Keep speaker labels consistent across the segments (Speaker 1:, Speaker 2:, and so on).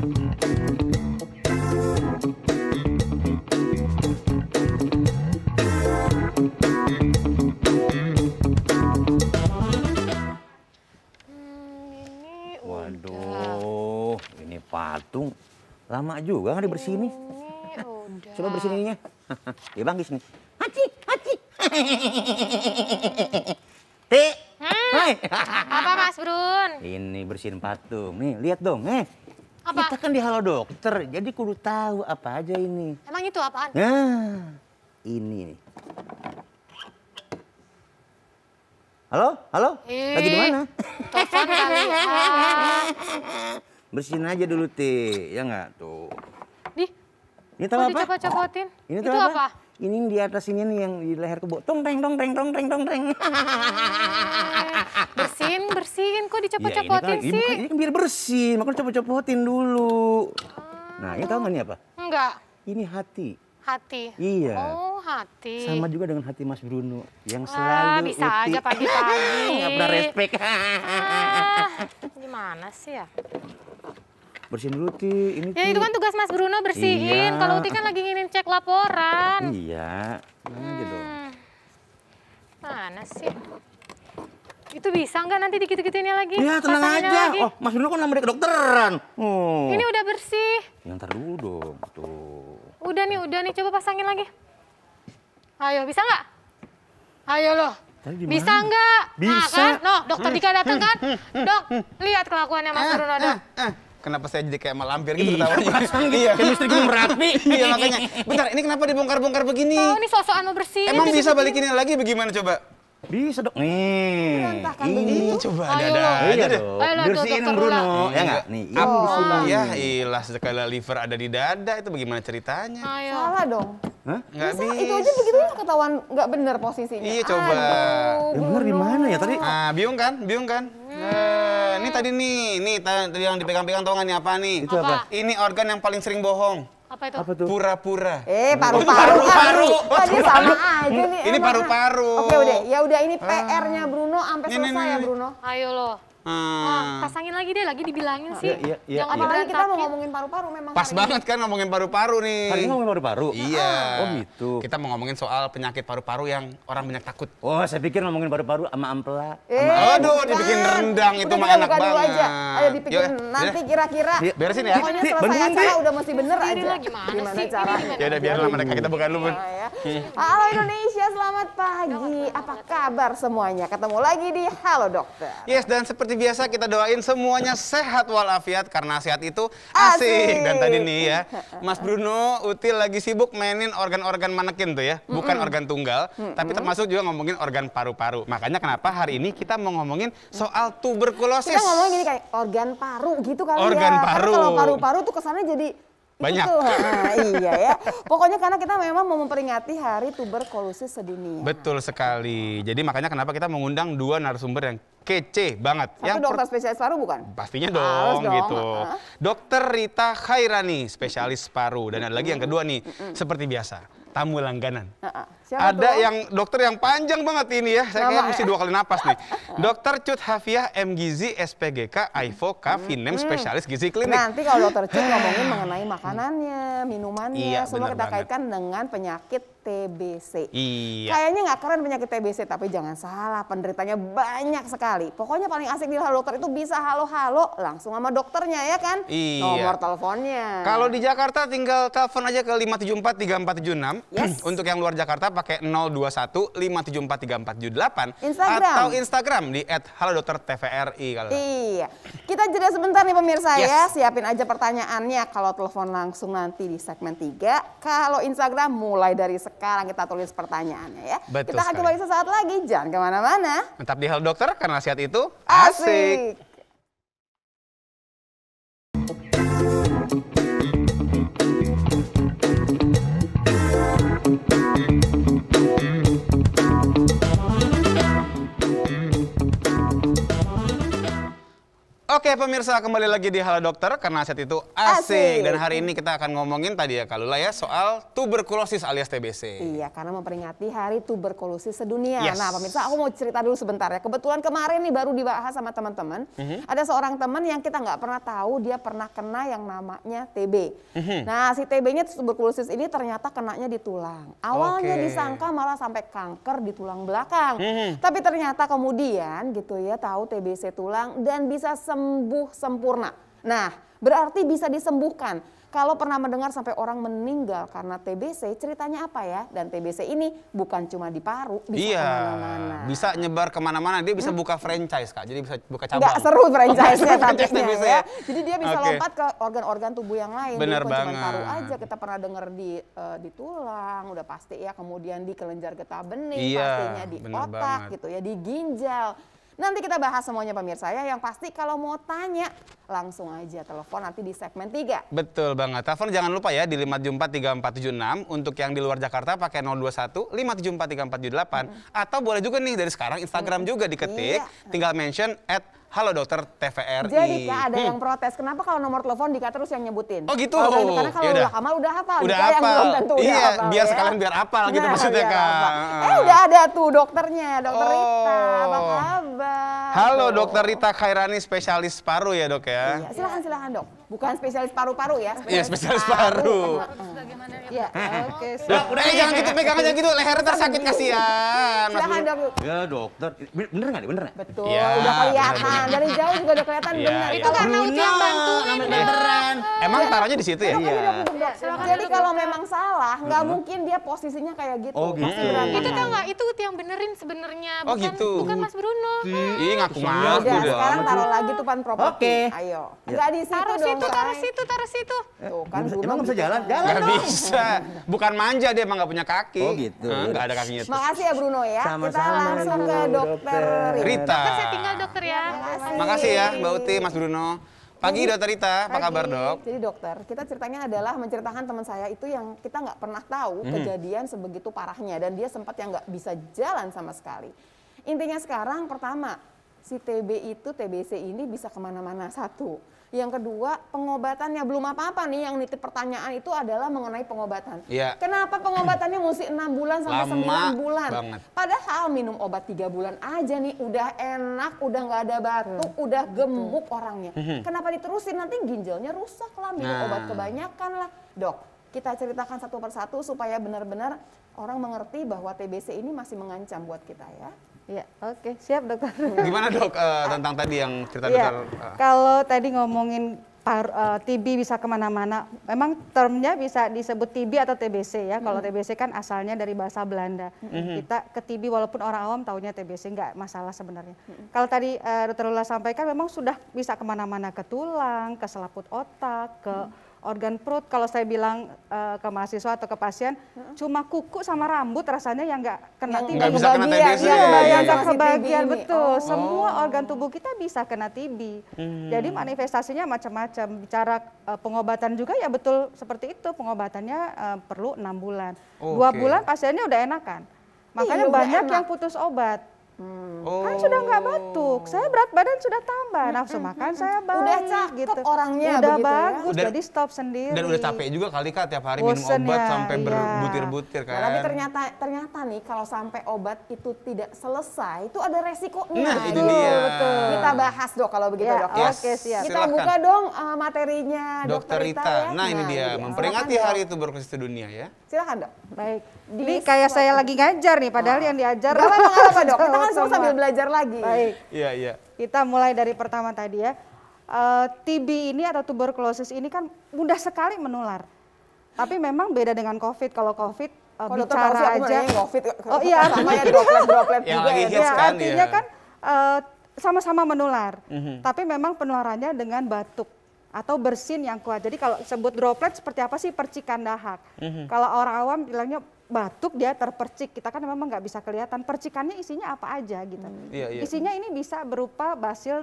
Speaker 1: Waduh, ini patung lama juga nggak dibersihin nih. Coba bersihin ininya. Ya bang, nih. Haci, haci. Ti.
Speaker 2: Apa Mas Brun?
Speaker 1: Ini bersihin patung. Nih, lihat dong.
Speaker 2: Apa?
Speaker 1: Kita kan di Halo Dokter, jadi kudu tahu apa aja ini.
Speaker 2: Emang itu apaan?
Speaker 1: Nah, ini nih. Halo, halo. Lagi di mana?
Speaker 2: Telepon kali.
Speaker 1: Bersihin aja dulu, Ti. Ya nggak? Tuh. Ini tahu apa?
Speaker 2: Dicopot-copotin.
Speaker 1: Ini
Speaker 2: Itu apa?
Speaker 1: Ini di atas ini nih yang di leher kebo. Tong teng tong teng tong teng tong teng.
Speaker 2: Bersihin kok dicopot-copotin
Speaker 1: ya,
Speaker 2: sih.
Speaker 1: ini kan biar bersih, makanya copot-copotin dulu. Nah, ini tahu nggak nih apa?
Speaker 2: Enggak.
Speaker 1: Ini hati.
Speaker 2: Hati.
Speaker 1: Iya.
Speaker 2: Oh, hati.
Speaker 1: Sama juga dengan hati Mas Bruno yang selalu
Speaker 2: bisa aja pagi-pagi.
Speaker 1: Nggak pernah respect.
Speaker 2: Gimana sih ya?
Speaker 1: Bersihin dulu, Ti. Ini
Speaker 2: Ya itu kan tugas Mas Bruno bersihin.
Speaker 1: Iya.
Speaker 2: Kalau Uti kan lagi ingin cek laporan.
Speaker 1: Iya. Aja dong.
Speaker 2: Mana sih? Itu bisa nggak nanti dikit-dikitinnya lagi?
Speaker 1: Ya, tenang
Speaker 2: Pasanginnya
Speaker 1: aja.
Speaker 2: lagi?
Speaker 1: Oh, Mas Bruno kan namanya kedokteran. Oh.
Speaker 2: Ini udah bersih.
Speaker 1: Ya, ntar dulu dong. Tuh.
Speaker 2: Udah nih. Coba pasangin lagi. Ayo, bisa nggak? Ayo loh. Bisa nggak?
Speaker 1: Bisa.
Speaker 2: Nah, kan? No, dokter Dika datang kan? Dok, lihat kelakuannya Mas Bruno, Dok.
Speaker 3: Kenapa saya jadi kayak malampir gitu ketawanya?
Speaker 1: Iya, chemistry gue merapi.
Speaker 3: Iya makanya. Bentar, ini kenapa dibongkar-bongkar begini?
Speaker 2: Oh, ini sosokan mau bersihin.
Speaker 3: Emang bisa balikinnya lagi bagaimana coba?
Speaker 1: Bisa dok. Nih.
Speaker 3: Ini coba
Speaker 2: Ayo,
Speaker 3: ada
Speaker 1: Iya
Speaker 3: aja deh.
Speaker 1: dong.
Speaker 2: Ayo,
Speaker 1: Bersihin
Speaker 2: dokter
Speaker 1: Bruno.
Speaker 2: ulang.
Speaker 1: Ya nggak? Nih, ini
Speaker 3: Apa?
Speaker 1: bersihin.
Speaker 3: Ya ilah sekali liver ada di dada itu bagaimana ceritanya?
Speaker 2: Ayo.
Speaker 4: Salah dong.
Speaker 1: Hah?
Speaker 3: Nggak
Speaker 4: Masa
Speaker 3: bisa.
Speaker 4: itu aja begitu nggak ketahuan nggak bener posisinya.
Speaker 3: Iya coba.
Speaker 1: Yang bener di mana ya tadi?
Speaker 3: Ah, bingung kan? Ini tadi nih tadi yang dipegang-pegang tau nggak nih apa nih?
Speaker 1: Itu apa?
Speaker 3: Ini organ yang paling sering bohong.
Speaker 2: Apa itu?
Speaker 1: Apa tuh?
Speaker 3: Pura-pura.
Speaker 4: Paru-paru. Tadi sama aja nih.
Speaker 3: Ini
Speaker 4: emang.
Speaker 3: paru-paru.
Speaker 4: Oke udah, ya udah ini PR-nya Bruno sampai
Speaker 3: Ini,
Speaker 4: selesai ya
Speaker 3: nih.
Speaker 4: Bruno.
Speaker 2: Ayo loh. Pasangin lagi deh, lagi dibilangin sih.
Speaker 1: Iya.
Speaker 2: Jangan
Speaker 4: Apalagi kita mau
Speaker 2: berantakin.
Speaker 4: ngomongin paru-paru memang.
Speaker 3: Pas
Speaker 4: hari
Speaker 3: banget kan ngomongin paru-paru nih.
Speaker 1: Hari ini ngomongin paru-paru?
Speaker 3: Iya.
Speaker 1: Oh gitu.
Speaker 3: Kita mau ngomongin soal penyakit paru-paru yang orang banyak takut.
Speaker 1: Oh, saya pikir ngomongin paru-paru sama ampela.
Speaker 3: Aduh,
Speaker 4: bukan.
Speaker 3: dibikin rendang itu
Speaker 4: Udah,
Speaker 3: mah
Speaker 4: kita
Speaker 3: enak
Speaker 4: buka dulu
Speaker 3: banget.
Speaker 4: aja. Ayo dipikirin
Speaker 3: Yuk,
Speaker 4: nanti
Speaker 3: yaudah.
Speaker 4: kira-kira.
Speaker 3: Beresin ya.
Speaker 4: Pokoknya
Speaker 1: Ti,
Speaker 4: selesai
Speaker 1: bantuin,
Speaker 4: acara
Speaker 1: Ti.
Speaker 4: udah mesti bener
Speaker 2: Sendiri
Speaker 4: aja.
Speaker 2: lah, gimana sih?
Speaker 4: cara?
Speaker 2: Ini
Speaker 3: Ya udah biarlah mereka, kita buka dulu, Bun.
Speaker 4: Ya. Halo Indonesia, selamat pagi. Apa kabar semuanya? Ketemu lagi di Halo Dokter.
Speaker 3: Yes, dan seperti biasa kita doain semuanya sehat walafiat karena sehat itu
Speaker 4: Asik.
Speaker 3: asik. Dan tadi nih ya, Mas Bruno, Util lagi sibuk mainin organ-organ manekin tuh ya, bukan organ tunggal, tapi termasuk juga ngomongin organ paru-paru. Makanya kenapa hari ini kita mau ngomongin soal tuberkulosis.
Speaker 4: Kita ngomongin gini kayak organ paru gitu kali
Speaker 3: Organ
Speaker 4: ya.
Speaker 3: paru.
Speaker 4: Karena kalau paru-paru tuh kesannya jadi itu
Speaker 3: Banyak.
Speaker 4: tuh. Nah, iya ya. Pokoknya karena kita memang mau memperingati Hari Tuberkulosis Sedunia.
Speaker 3: Betul sekali. Jadi makanya kenapa kita mengundang dua narasumber yang kece banget.
Speaker 4: Satu dokter spesialis paru bukan?
Speaker 3: Pastinya
Speaker 4: Harus
Speaker 3: dong
Speaker 4: dong,
Speaker 3: gitu. Dokter Rita Khairani, spesialis paru. Dan ada lagi yang kedua nih, seperti biasa, tamu langganan.
Speaker 4: Siapa
Speaker 3: Ada
Speaker 4: tuh?
Speaker 3: yang dokter yang panjang banget ini ya. Saya kayak
Speaker 4: Nama
Speaker 3: mesti
Speaker 4: ya?
Speaker 3: 2 kali napas nih. Dokter Cut Hafiah M Gizi SPGK AIFO K Vinem spesialis gizi klinik.
Speaker 4: Nanti kalau dokter Cut ngomongin mengenai makanannya, minumannya,
Speaker 3: Iya,
Speaker 4: semua
Speaker 3: benar
Speaker 4: kita
Speaker 3: banget.
Speaker 4: kaitkan dengan penyakit TBC.
Speaker 3: Iya.
Speaker 4: Kayaknya nggak keren penyakit TBC, tapi jangan salah, penderitanya banyak sekali. Pokoknya paling asik di Halo Dokter itu bisa halo-halo langsung sama dokternya ya kan?
Speaker 3: Iya.
Speaker 4: Nomor teleponnya.
Speaker 3: Kalau di Jakarta tinggal telepon aja ke 5743476.
Speaker 4: Yes.
Speaker 3: Untuk yang luar Jakarta pakai 021 5743478.
Speaker 4: Instagram.
Speaker 3: Atau Instagram di @halodoktertvri kalau.
Speaker 4: Iya, kita jeda sebentar nih pemirsa
Speaker 3: Yes.
Speaker 4: ya, siapin aja pertanyaannya. Kalau telepon langsung nanti di segmen 3, kalau Instagram mulai dari sekarang kita tulis pertanyaannya ya.
Speaker 3: Betul
Speaker 4: kita akan
Speaker 3: sekali.
Speaker 4: kembali sesaat lagi, jangan kemana-mana.
Speaker 3: Tetap di Halo Dokter karena sehat itu
Speaker 4: Asik.
Speaker 3: asik. Oke, Oke pemirsa, kembali lagi di Halo Dokter karena aset itu asik. Dan hari ini kita akan ngomongin tadi ya Kak Lula ya soal tuberkulosis alias TBC.
Speaker 4: Iya, karena memperingati Hari Tuberkulosis Sedunia.
Speaker 3: Yes.
Speaker 4: Nah pemirsa, aku mau cerita dulu sebentar ya. Kebetulan kemarin nih baru dibahas sama teman-teman. Ada seorang teman yang kita nggak pernah tahu dia pernah kena yang namanya TB. Nah si TB-nya tuberkulosis ini ternyata kenanya di tulang. Awalnya disangka malah sampai kanker di tulang belakang. Tapi ternyata kemudian gitu ya tahu TBC tulang dan bisa sembuh sempurna. Nah, berarti bisa disembuhkan. Kalau pernah mendengar sampai orang meninggal karena TBC, ceritanya apa ya? Dan TBC ini bukan cuma di paru, bisa kemana-mana.
Speaker 3: Bisa nyebar kemana-mana. Dia bisa buka franchise Kak, jadi bisa buka cabang.
Speaker 4: Nggak seru franchise-nya
Speaker 3: Franchise
Speaker 4: tampaknya
Speaker 3: TBC
Speaker 4: ya. Jadi dia bisa lompat ke organ-organ tubuh yang lain.
Speaker 3: Bener
Speaker 4: Bukan cuma
Speaker 3: banget.
Speaker 4: paru aja, kita pernah dengar di tulang, udah pasti ya. Kemudian di kelenjar getah bening,
Speaker 3: Iya,
Speaker 4: pastinya di
Speaker 3: bener
Speaker 4: otak
Speaker 3: banget.
Speaker 4: gitu ya, di ginjal. Nanti kita bahas semuanya pemirsa ya. Yang pasti kalau mau tanya langsung aja telepon nanti di segmen 3.
Speaker 3: Betul banget. Telepon jangan lupa ya di 5743476. Untuk yang di luar Jakarta pakai 021 5743478. Atau boleh juga nih dari sekarang Instagram juga diketik.
Speaker 4: Iya.
Speaker 3: Tinggal mention @haloDokter_TVRI.
Speaker 4: Jadi Kak ada yang protes, kenapa kalau nomor telepon Dika terus yang nyebutin?
Speaker 3: Oh gitu.
Speaker 4: Karena kalau
Speaker 3: Yaudah.
Speaker 4: udah Kamal udah hafal,
Speaker 3: Udah
Speaker 4: Dika yang
Speaker 3: hafal.
Speaker 4: belum tentu udah
Speaker 3: Iya,
Speaker 4: hafal
Speaker 3: biar
Speaker 4: ya.
Speaker 3: sekalian biar hafal gitu
Speaker 4: Nah,
Speaker 3: maksudnya
Speaker 4: biar
Speaker 3: Kak.
Speaker 4: hafal. Udah ada tuh dokternya, Dokter Rita. Apa kabar?
Speaker 3: Halo
Speaker 4: Tuh.
Speaker 3: Dokter Rita Khairani, spesialis paru ya Dok ya.
Speaker 4: Iya, silakan Dok. Bukan spesialis paru-paru ya.
Speaker 3: Iya, spesialis paru.
Speaker 2: Bagaimana ya?
Speaker 4: Iya, oke.
Speaker 3: Dok, udah jangan gitu, pegang aja gitu, lehernya tersakit kasihan.
Speaker 4: Silakan Dok.
Speaker 1: Ya dokter, bener nggak nih? Bener nggak?
Speaker 4: Betul,
Speaker 3: Iya,
Speaker 4: udah kelihatan.
Speaker 3: benar-benar.
Speaker 4: Dari jauh juga udah kelihatan
Speaker 3: Iya,
Speaker 4: benar.
Speaker 3: iya.
Speaker 2: Itu karena Uci yang bantuin.
Speaker 1: namanya beneran.
Speaker 3: Emang taruhnya di situ ya?
Speaker 1: Iya.
Speaker 2: silakan
Speaker 4: Jadi
Speaker 2: duduk,
Speaker 4: kalau
Speaker 2: dokter.
Speaker 4: memang salah, nggak mungkin dia posisinya kayak gitu.
Speaker 1: Oh, gitu.
Speaker 4: Pasti berantakan.
Speaker 2: Itu tau nggak? Itu yang benerin sebenarnya.
Speaker 3: Oh,
Speaker 2: Bukan,
Speaker 3: gitu.
Speaker 2: bukan Mas Bruno.
Speaker 3: Ih, ngaku-ngaku
Speaker 4: Udah,
Speaker 3: udah.
Speaker 4: sekarang taruh lagi tuh pan properti.
Speaker 1: Oke.
Speaker 4: Ayo.
Speaker 1: Ya.
Speaker 4: Enggak di situ
Speaker 2: Taruh
Speaker 4: dong.
Speaker 2: situ, taruh
Speaker 4: Say.
Speaker 2: situ, taruh situ.
Speaker 4: Tuh kan
Speaker 1: Emang
Speaker 4: Bruno
Speaker 1: nggak bisa
Speaker 4: gitu.
Speaker 1: jalan? Jalan
Speaker 3: Nggak
Speaker 1: dong.
Speaker 3: bisa. Bukan manja dia emang nggak punya kaki.
Speaker 1: Oh, gitu.
Speaker 3: Nggak ada kakinya tuh.
Speaker 4: Makasih ya Bruno ya. Kita
Speaker 1: Sama-sama,
Speaker 4: langsung
Speaker 1: Bu,
Speaker 4: ke dokter
Speaker 3: Rita.
Speaker 2: Dokter, saya tinggal dokter ya.
Speaker 3: Makasih ya Mbak Uti, Mas Bruno. Pagi Dokter Rita, apa
Speaker 4: Pagi.
Speaker 3: kabar Dok?
Speaker 4: Jadi dokter, kita ceritanya adalah menceritakan teman saya itu yang kita nggak pernah tahu kejadian sebegitu parahnya. Dan dia sempat yang nggak bisa jalan sama sekali. Intinya sekarang pertama, si TBC ini bisa kemana-mana satu. Yang kedua, pengobatannya belum apa-apa nih. Yang nitip pertanyaan itu adalah mengenai pengobatan.
Speaker 3: Iya.
Speaker 4: Kenapa pengobatannya mesti 6 bulan sampai
Speaker 3: Lama
Speaker 4: 9 bulan?
Speaker 3: banget.
Speaker 4: Padahal minum obat 3 bulan aja nih udah enak, udah nggak ada batuk, udah gemuk orangnya. Kenapa diterusin? Nanti ginjalnya rusak lah, minum
Speaker 3: Nah.
Speaker 4: obat kebanyakan lah. Dok, kita ceritakan satu persatu supaya benar-benar orang mengerti bahwa TBC ini masih mengancam buat kita ya.
Speaker 5: Iya, oke, siap dokter.
Speaker 3: Gimana Dok tentang tadi yang cerita
Speaker 5: Iya,
Speaker 3: dokter?
Speaker 5: kalau tadi ngomongin TB bisa kemana-mana, memang termnya bisa disebut TB atau TBC ya. Kalau TBC kan asalnya dari bahasa Belanda. Kita ke TB walaupun orang awam taunya TBC, nggak masalah sebenarnya. Kalau tadi dokter Lula sampaikan memang sudah bisa kemana-mana, ke tulang, ke selaput otak, ke organ perut. Kalau saya bilang ke mahasiswa atau ke pasien, cuma kuku sama rambut rasanya yang nggak kena
Speaker 4: Yang
Speaker 5: TB.
Speaker 3: nggak bisa kena
Speaker 4: kebagian,
Speaker 3: TBC.
Speaker 4: iya,
Speaker 3: Iya,
Speaker 4: kebagian
Speaker 5: Yang
Speaker 4: sama si TB
Speaker 5: kebagian
Speaker 4: ini.
Speaker 5: betul.
Speaker 4: Oh.
Speaker 5: Semua organ tubuh kita bisa kena TB. Jadi manifestasinya macam-macam. Bicara pengobatan juga ya betul seperti itu. Pengobatannya perlu 6 bulan. 2
Speaker 3: Oke.
Speaker 5: bulan pasiennya udah enakan. Makanya
Speaker 4: udah
Speaker 5: banyak
Speaker 4: enak.
Speaker 5: yang putus obat.
Speaker 3: Oh.
Speaker 5: Kan sudah nggak batuk, saya berat badan sudah tambah, nafsu makan saya baik
Speaker 4: Udah cakep orangnya
Speaker 5: udah
Speaker 4: begitu ya.
Speaker 5: bagus,
Speaker 3: Dan-
Speaker 5: jadi stop sendiri.
Speaker 3: Dan udah capek juga kali Kak tiap hari minum
Speaker 5: Bosen
Speaker 3: obat
Speaker 5: ya,
Speaker 3: sampai
Speaker 5: iya.
Speaker 3: berbutir-butir kan.
Speaker 4: Nah, tapi ternyata nih kalau sampai obat itu tidak selesai, itu ada resikonya.
Speaker 3: Nah, itu
Speaker 4: Tuh,
Speaker 3: dia.
Speaker 4: betul. Kita bahas dok kalau begitu
Speaker 5: Ya,
Speaker 4: dok.
Speaker 3: Yes.
Speaker 5: Oke, siap.
Speaker 4: Kita
Speaker 3: Silakan.
Speaker 4: buka dong materinya
Speaker 3: Dokter Rita.
Speaker 4: ya.
Speaker 3: Nah, ini dia memperingati
Speaker 4: Silakan,
Speaker 3: Hari
Speaker 4: Dok.
Speaker 3: Tuberkulosis Sedunia ya.
Speaker 4: Silakan dok.
Speaker 5: Baik. Ini kayak saya lagi ngajar nih, padahal yang diajar.
Speaker 4: Gak apa-apa dok, kita kan
Speaker 5: semua.
Speaker 4: sambil belajar lagi.
Speaker 5: Baik.
Speaker 3: Iya, iya.
Speaker 5: Kita mulai dari pertama tadi ya. TB ini atau tuberkulosis ini kan mudah sekali menular. Tapi memang beda dengan COVID. Kalau COVID
Speaker 4: Kalau dokter tahu sih
Speaker 5: bicara
Speaker 4: aku
Speaker 5: aja.
Speaker 4: nanya COVID.
Speaker 5: Oh iya,
Speaker 4: Sama ya droplet
Speaker 3: Yang
Speaker 4: juga
Speaker 3: lagi
Speaker 4: ya.
Speaker 3: hits
Speaker 4: Dok.
Speaker 5: Ya,
Speaker 3: kan,
Speaker 5: artinya
Speaker 3: ya.
Speaker 5: kan sama-sama menular. Tapi memang penularannya dengan batuk atau bersin yang kuat. Jadi kalau sebut droplet seperti apa sih? Percikan dahak. Kalau orang awam bilangnya batuk dia terpercik, kita kan memang nggak bisa kelihatan percikannya isinya apa aja gitu. Isinya ini bisa berupa basil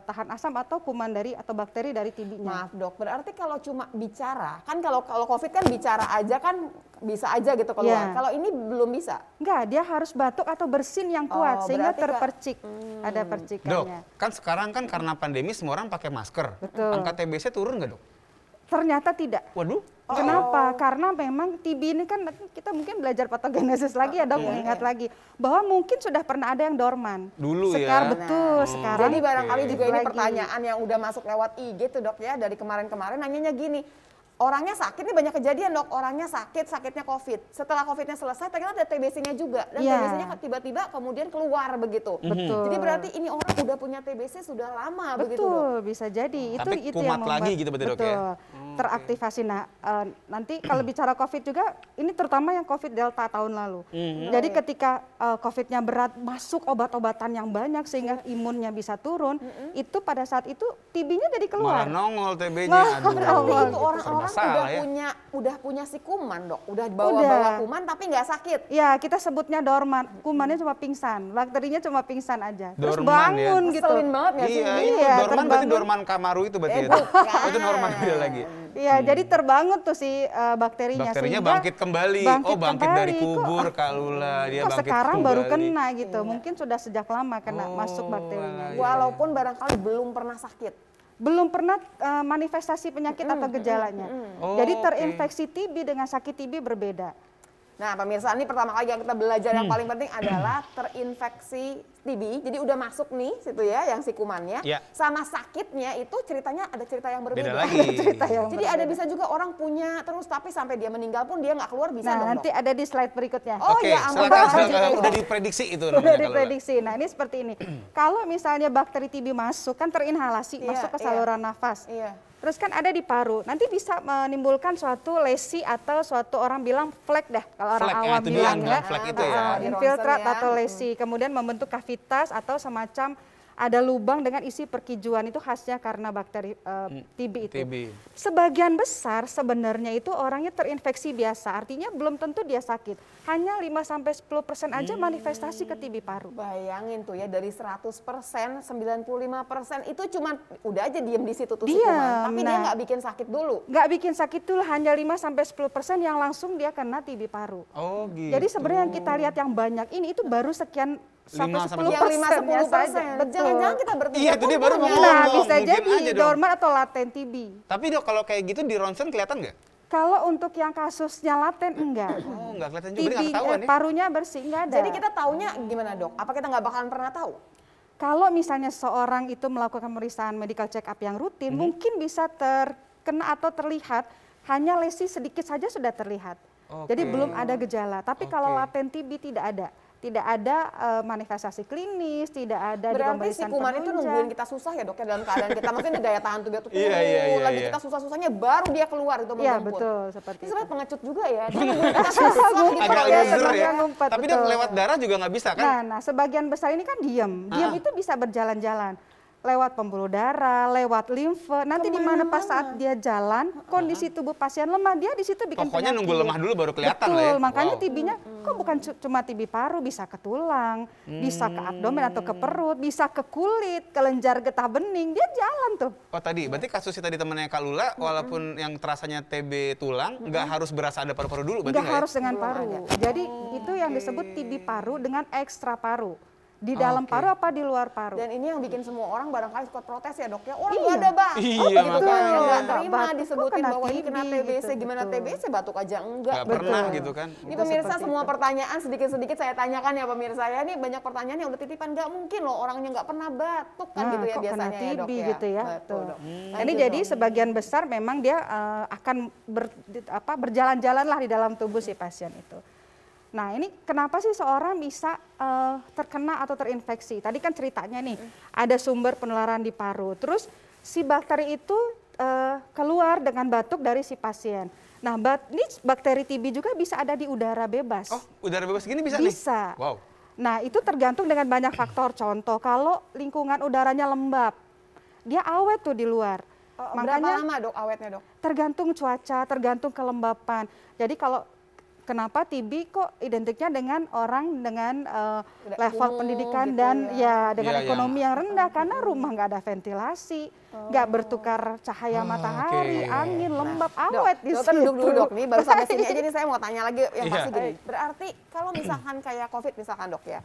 Speaker 5: tahan asam atau kuman dari atau bakteri dari TB-nya.
Speaker 4: Maaf dok, berarti kalau cuma bicara, kan kalau COVID kan bicara aja kan bisa aja gitu keluar. Kalau ini belum bisa?
Speaker 5: Enggak, dia harus batuk atau bersin yang kuat sehingga terpercik, ada percikannya.
Speaker 3: Dok, kan sekarang kan karena pandemi semua orang pakai masker.
Speaker 5: Betul.
Speaker 3: Angka TBC turun nggak dok?
Speaker 5: Ternyata tidak.
Speaker 3: Waduh.
Speaker 5: Kenapa? Karena memang TB ini kan kita mungkin belajar patogenesis lagi ya dok, mengingat lagi bahwa mungkin sudah pernah ada yang dorman.
Speaker 3: Dulu
Speaker 5: sekarang,
Speaker 3: ya.
Speaker 5: Betul, sekarang.
Speaker 4: Jadi barangkali juga ini
Speaker 5: lagi.
Speaker 4: pertanyaan yang udah masuk lewat IG tuh dok ya, dari kemarin-kemarin nanyanya gini. Orangnya sakit, ini banyak kejadian dok, orangnya sakitnya COVID. Setelah COVID-nya selesai, ternyata ada TBC-nya juga. Dan TBC-nya tiba-tiba kemudian keluar begitu.
Speaker 5: Betul.
Speaker 4: Jadi berarti ini orang udah punya TBC sudah lama begitu dok?
Speaker 5: Betul, bisa jadi.
Speaker 3: Tapi
Speaker 5: Itu
Speaker 3: kumat
Speaker 5: yang membuat,
Speaker 3: lagi gitu berarti dok ya?
Speaker 5: Teraktivasi. Nah, nanti kalau bicara COVID juga, ini terutama yang COVID Delta tahun lalu. Jadi ketika COVID-nya berat, masuk obat-obatan yang banyak sehingga imunnya bisa turun, itu pada saat itu TB-nya jadi keluar.
Speaker 3: Malah nongol TB-nya.
Speaker 4: Berarti itu orang-orang
Speaker 3: salah
Speaker 4: udah punya si kuman dok, udah bawa kuman tapi nggak sakit.
Speaker 5: Ya, kita sebutnya dorman. Kumannya cuma pingsan, bakterinya cuma pingsan aja. Terus
Speaker 3: Dorman,
Speaker 5: bangun
Speaker 3: ya.
Speaker 5: gitu.
Speaker 4: Keselin banget nggak sih?
Speaker 3: Iya, dorman berarti dorman Kamaru itu berarti ya. Itu normal beda lagi.
Speaker 5: Iya, jadi terbangun tuh si bakterinya.
Speaker 3: Bakterinya
Speaker 5: sehingga
Speaker 3: bangkit kembali. Bangkit dari kubur Kalula. Dia
Speaker 5: kok
Speaker 3: bangkit
Speaker 5: sekarang
Speaker 3: kembali.
Speaker 5: baru kena gitu. Mungkin sudah sejak lama kena masuk bakterinya.
Speaker 4: Walaupun barangkali belum pernah sakit.
Speaker 5: Belum pernah manifestasi penyakit atau gejalanya. Jadi terinfeksi TB dengan sakit TB berbeda.
Speaker 4: Nah pemirsa, ini pertama kali yang kita belajar yang paling penting adalah terinfeksi TB. Jadi udah masuk nih situ ya yang si kumannya. Sama sakitnya itu ceritanya ada cerita yang berbeda.
Speaker 3: Beda lagi.
Speaker 4: Jadi ada bisa juga orang punya terus tapi sampai dia meninggal pun dia nggak keluar bisa dong.
Speaker 5: Nanti ada di slide berikutnya.
Speaker 4: Oh
Speaker 3: Oke,
Speaker 4: ya ampun.
Speaker 3: silakan. Udah diprediksi itu namanya.
Speaker 5: Udah diprediksi. Nah ini seperti ini. Kalau misalnya bakteri TB masuk kan terinhalasi, masuk ke saluran nafas. Terus kan ada di paru, nanti bisa menimbulkan suatu lesi atau suatu orang bilang flek dah, kalau orang awam bilang ya, infiltrat atau lesi, kemudian membentuk kavitas atau semacam ada lubang dengan isi perkijuan, itu khasnya karena bakteri TB itu. Sebagian besar sebenarnya itu orangnya terinfeksi biasa, artinya belum tentu dia sakit. Hanya 5-10% aja manifestasi ke TB paru.
Speaker 4: Bayangin tuh ya, dari 100%, 95% itu cuma udah aja diem di situ tuh si kuman. Tapi dia nggak bikin sakit dulu.
Speaker 5: Nggak bikin sakit dulu, hanya 5-10% yang langsung dia kena TB paru.
Speaker 3: Oh gitu.
Speaker 5: Jadi sebenarnya yang kita lihat yang banyak ini itu baru sekian sampai
Speaker 4: 10% saja. Jangan-jangan kita bertiga.
Speaker 3: Iya, itu dia baru ngomong.
Speaker 5: Nah, bisa jadi dorman atau laten TB.
Speaker 3: Tapi dok, kalau kayak gitu di ronsen kelihatan nggak?
Speaker 5: Kalau untuk yang kasusnya laten enggak.
Speaker 3: Oh, nggak kelihatan juga, nggak
Speaker 5: TB
Speaker 3: ketahuan ya?
Speaker 5: parunya bersih, enggak ada.
Speaker 4: Jadi kita taunya gimana dok? Apa kita nggak bakalan pernah tahu?
Speaker 5: Kalau misalnya seorang itu melakukan pemeriksaan medical check up yang rutin, mungkin bisa terkena atau terlihat, hanya lesi sedikit saja sudah terlihat. Jadi belum ada gejala. Tapi kalau laten TB tidak ada. Tidak ada manifestasi klinis, tidak ada di pemeriksaan penunjang.
Speaker 4: Berarti si kuman itu nungguin kita susah ya dok ya dalam keadaan kita. Maksudnya daya tahan tubuh tuh lagi kita susah-susahnya baru dia keluar itu.
Speaker 5: Iya betul, seperti itu.
Speaker 4: Sebenarnya pengecut juga ya. Dia nungguin kita susah gitu.
Speaker 3: Agak loser ya.
Speaker 5: Ngumpet,
Speaker 3: tapi dia lewat darah juga nggak bisa kan?
Speaker 5: Nah, sebagian besar ini kan diam. Diam itu bisa berjalan-jalan. Lewat pembuluh darah, lewat limfe. Nanti di mana pas saat dia jalan, kondisi tubuh pasien lemah, dia di situ bikin
Speaker 3: pokoknya
Speaker 5: penyakit.
Speaker 3: nunggu lemah dulu baru kelihatan
Speaker 5: Betul,
Speaker 3: lah ya.
Speaker 5: makanya TB-nya kok bukan cuma TB paru, bisa ke tulang, bisa ke abdomen atau ke perut, bisa ke kulit, kelenjar getah bening, dia jalan tuh.
Speaker 3: Oh tadi, berarti kasusnya tadi temannya Kak Lula, walaupun yang terasanya TB tulang, nggak harus berasa ada paru-paru dulu berarti
Speaker 5: Nggak harus dengan paru. Jadi itu yang disebut TB paru dengan ekstra paru. Di dalam paru apa di luar paru.
Speaker 4: Dan ini yang bikin semua orang barangkali suka protes ya dok ya. Orang nggak ada batuk
Speaker 3: Iya,
Speaker 4: gitu kan.
Speaker 3: makanya.
Speaker 4: Nggak terima
Speaker 5: Batuk,
Speaker 4: disebutin
Speaker 5: kena
Speaker 4: bahwa ini kena
Speaker 5: TB
Speaker 4: TBC.
Speaker 5: gitu,
Speaker 4: Gimana
Speaker 5: betul.
Speaker 4: TBC batuk aja enggak.
Speaker 3: Nggak pernah gitu kan.
Speaker 4: Ini pemirsa semua pertanyaan sedikit-sedikit saya tanyakan ya pemirsa ya. Ini banyak pertanyaan yang udah titipan. Nggak mungkin loh orangnya nggak pernah batuk kan gitu ya
Speaker 5: kok
Speaker 4: biasanya
Speaker 5: kena
Speaker 4: ya
Speaker 5: TB
Speaker 4: dok ya.
Speaker 5: gitu ya.
Speaker 4: Betul dok.
Speaker 5: Ini jadi sebagian besar memang dia akan berjalan-jalan lah di dalam tubuh si pasien itu. Nah ini kenapa sih seorang bisa terkena atau terinfeksi? Tadi kan ceritanya nih, ada sumber penularan di paru. Terus si bakteri itu keluar dengan batuk dari si pasien. Nah ini bakteri TB juga bisa ada di udara bebas.
Speaker 3: Oh udara bebas gini bisa nih?
Speaker 5: Bisa.
Speaker 3: Wow.
Speaker 5: Nah itu tergantung dengan banyak faktor. Contoh kalau lingkungan udaranya lembab, dia awet tuh di luar.
Speaker 4: Berapa lama dok awetnya dok?
Speaker 5: Tergantung cuaca, tergantung kelembapan. Jadi kalau kenapa TB kok identiknya dengan orang dengan level
Speaker 4: umum
Speaker 5: pendidikan
Speaker 4: gitu
Speaker 5: dan ya dengan
Speaker 3: Iya,
Speaker 5: ekonomi yang rendah karena rumah nggak ada ventilasi, nggak bertukar cahaya matahari,
Speaker 3: oke.
Speaker 5: angin, lembab,
Speaker 4: Dok,
Speaker 5: awet di
Speaker 4: dokter
Speaker 5: situ.
Speaker 4: duduk dulu dok, nih baru sampai sini aja nih saya mau tanya lagi yang
Speaker 3: Iya.
Speaker 4: pasti gini. Berarti kalau misalkan kayak COVID misalkan dok ya,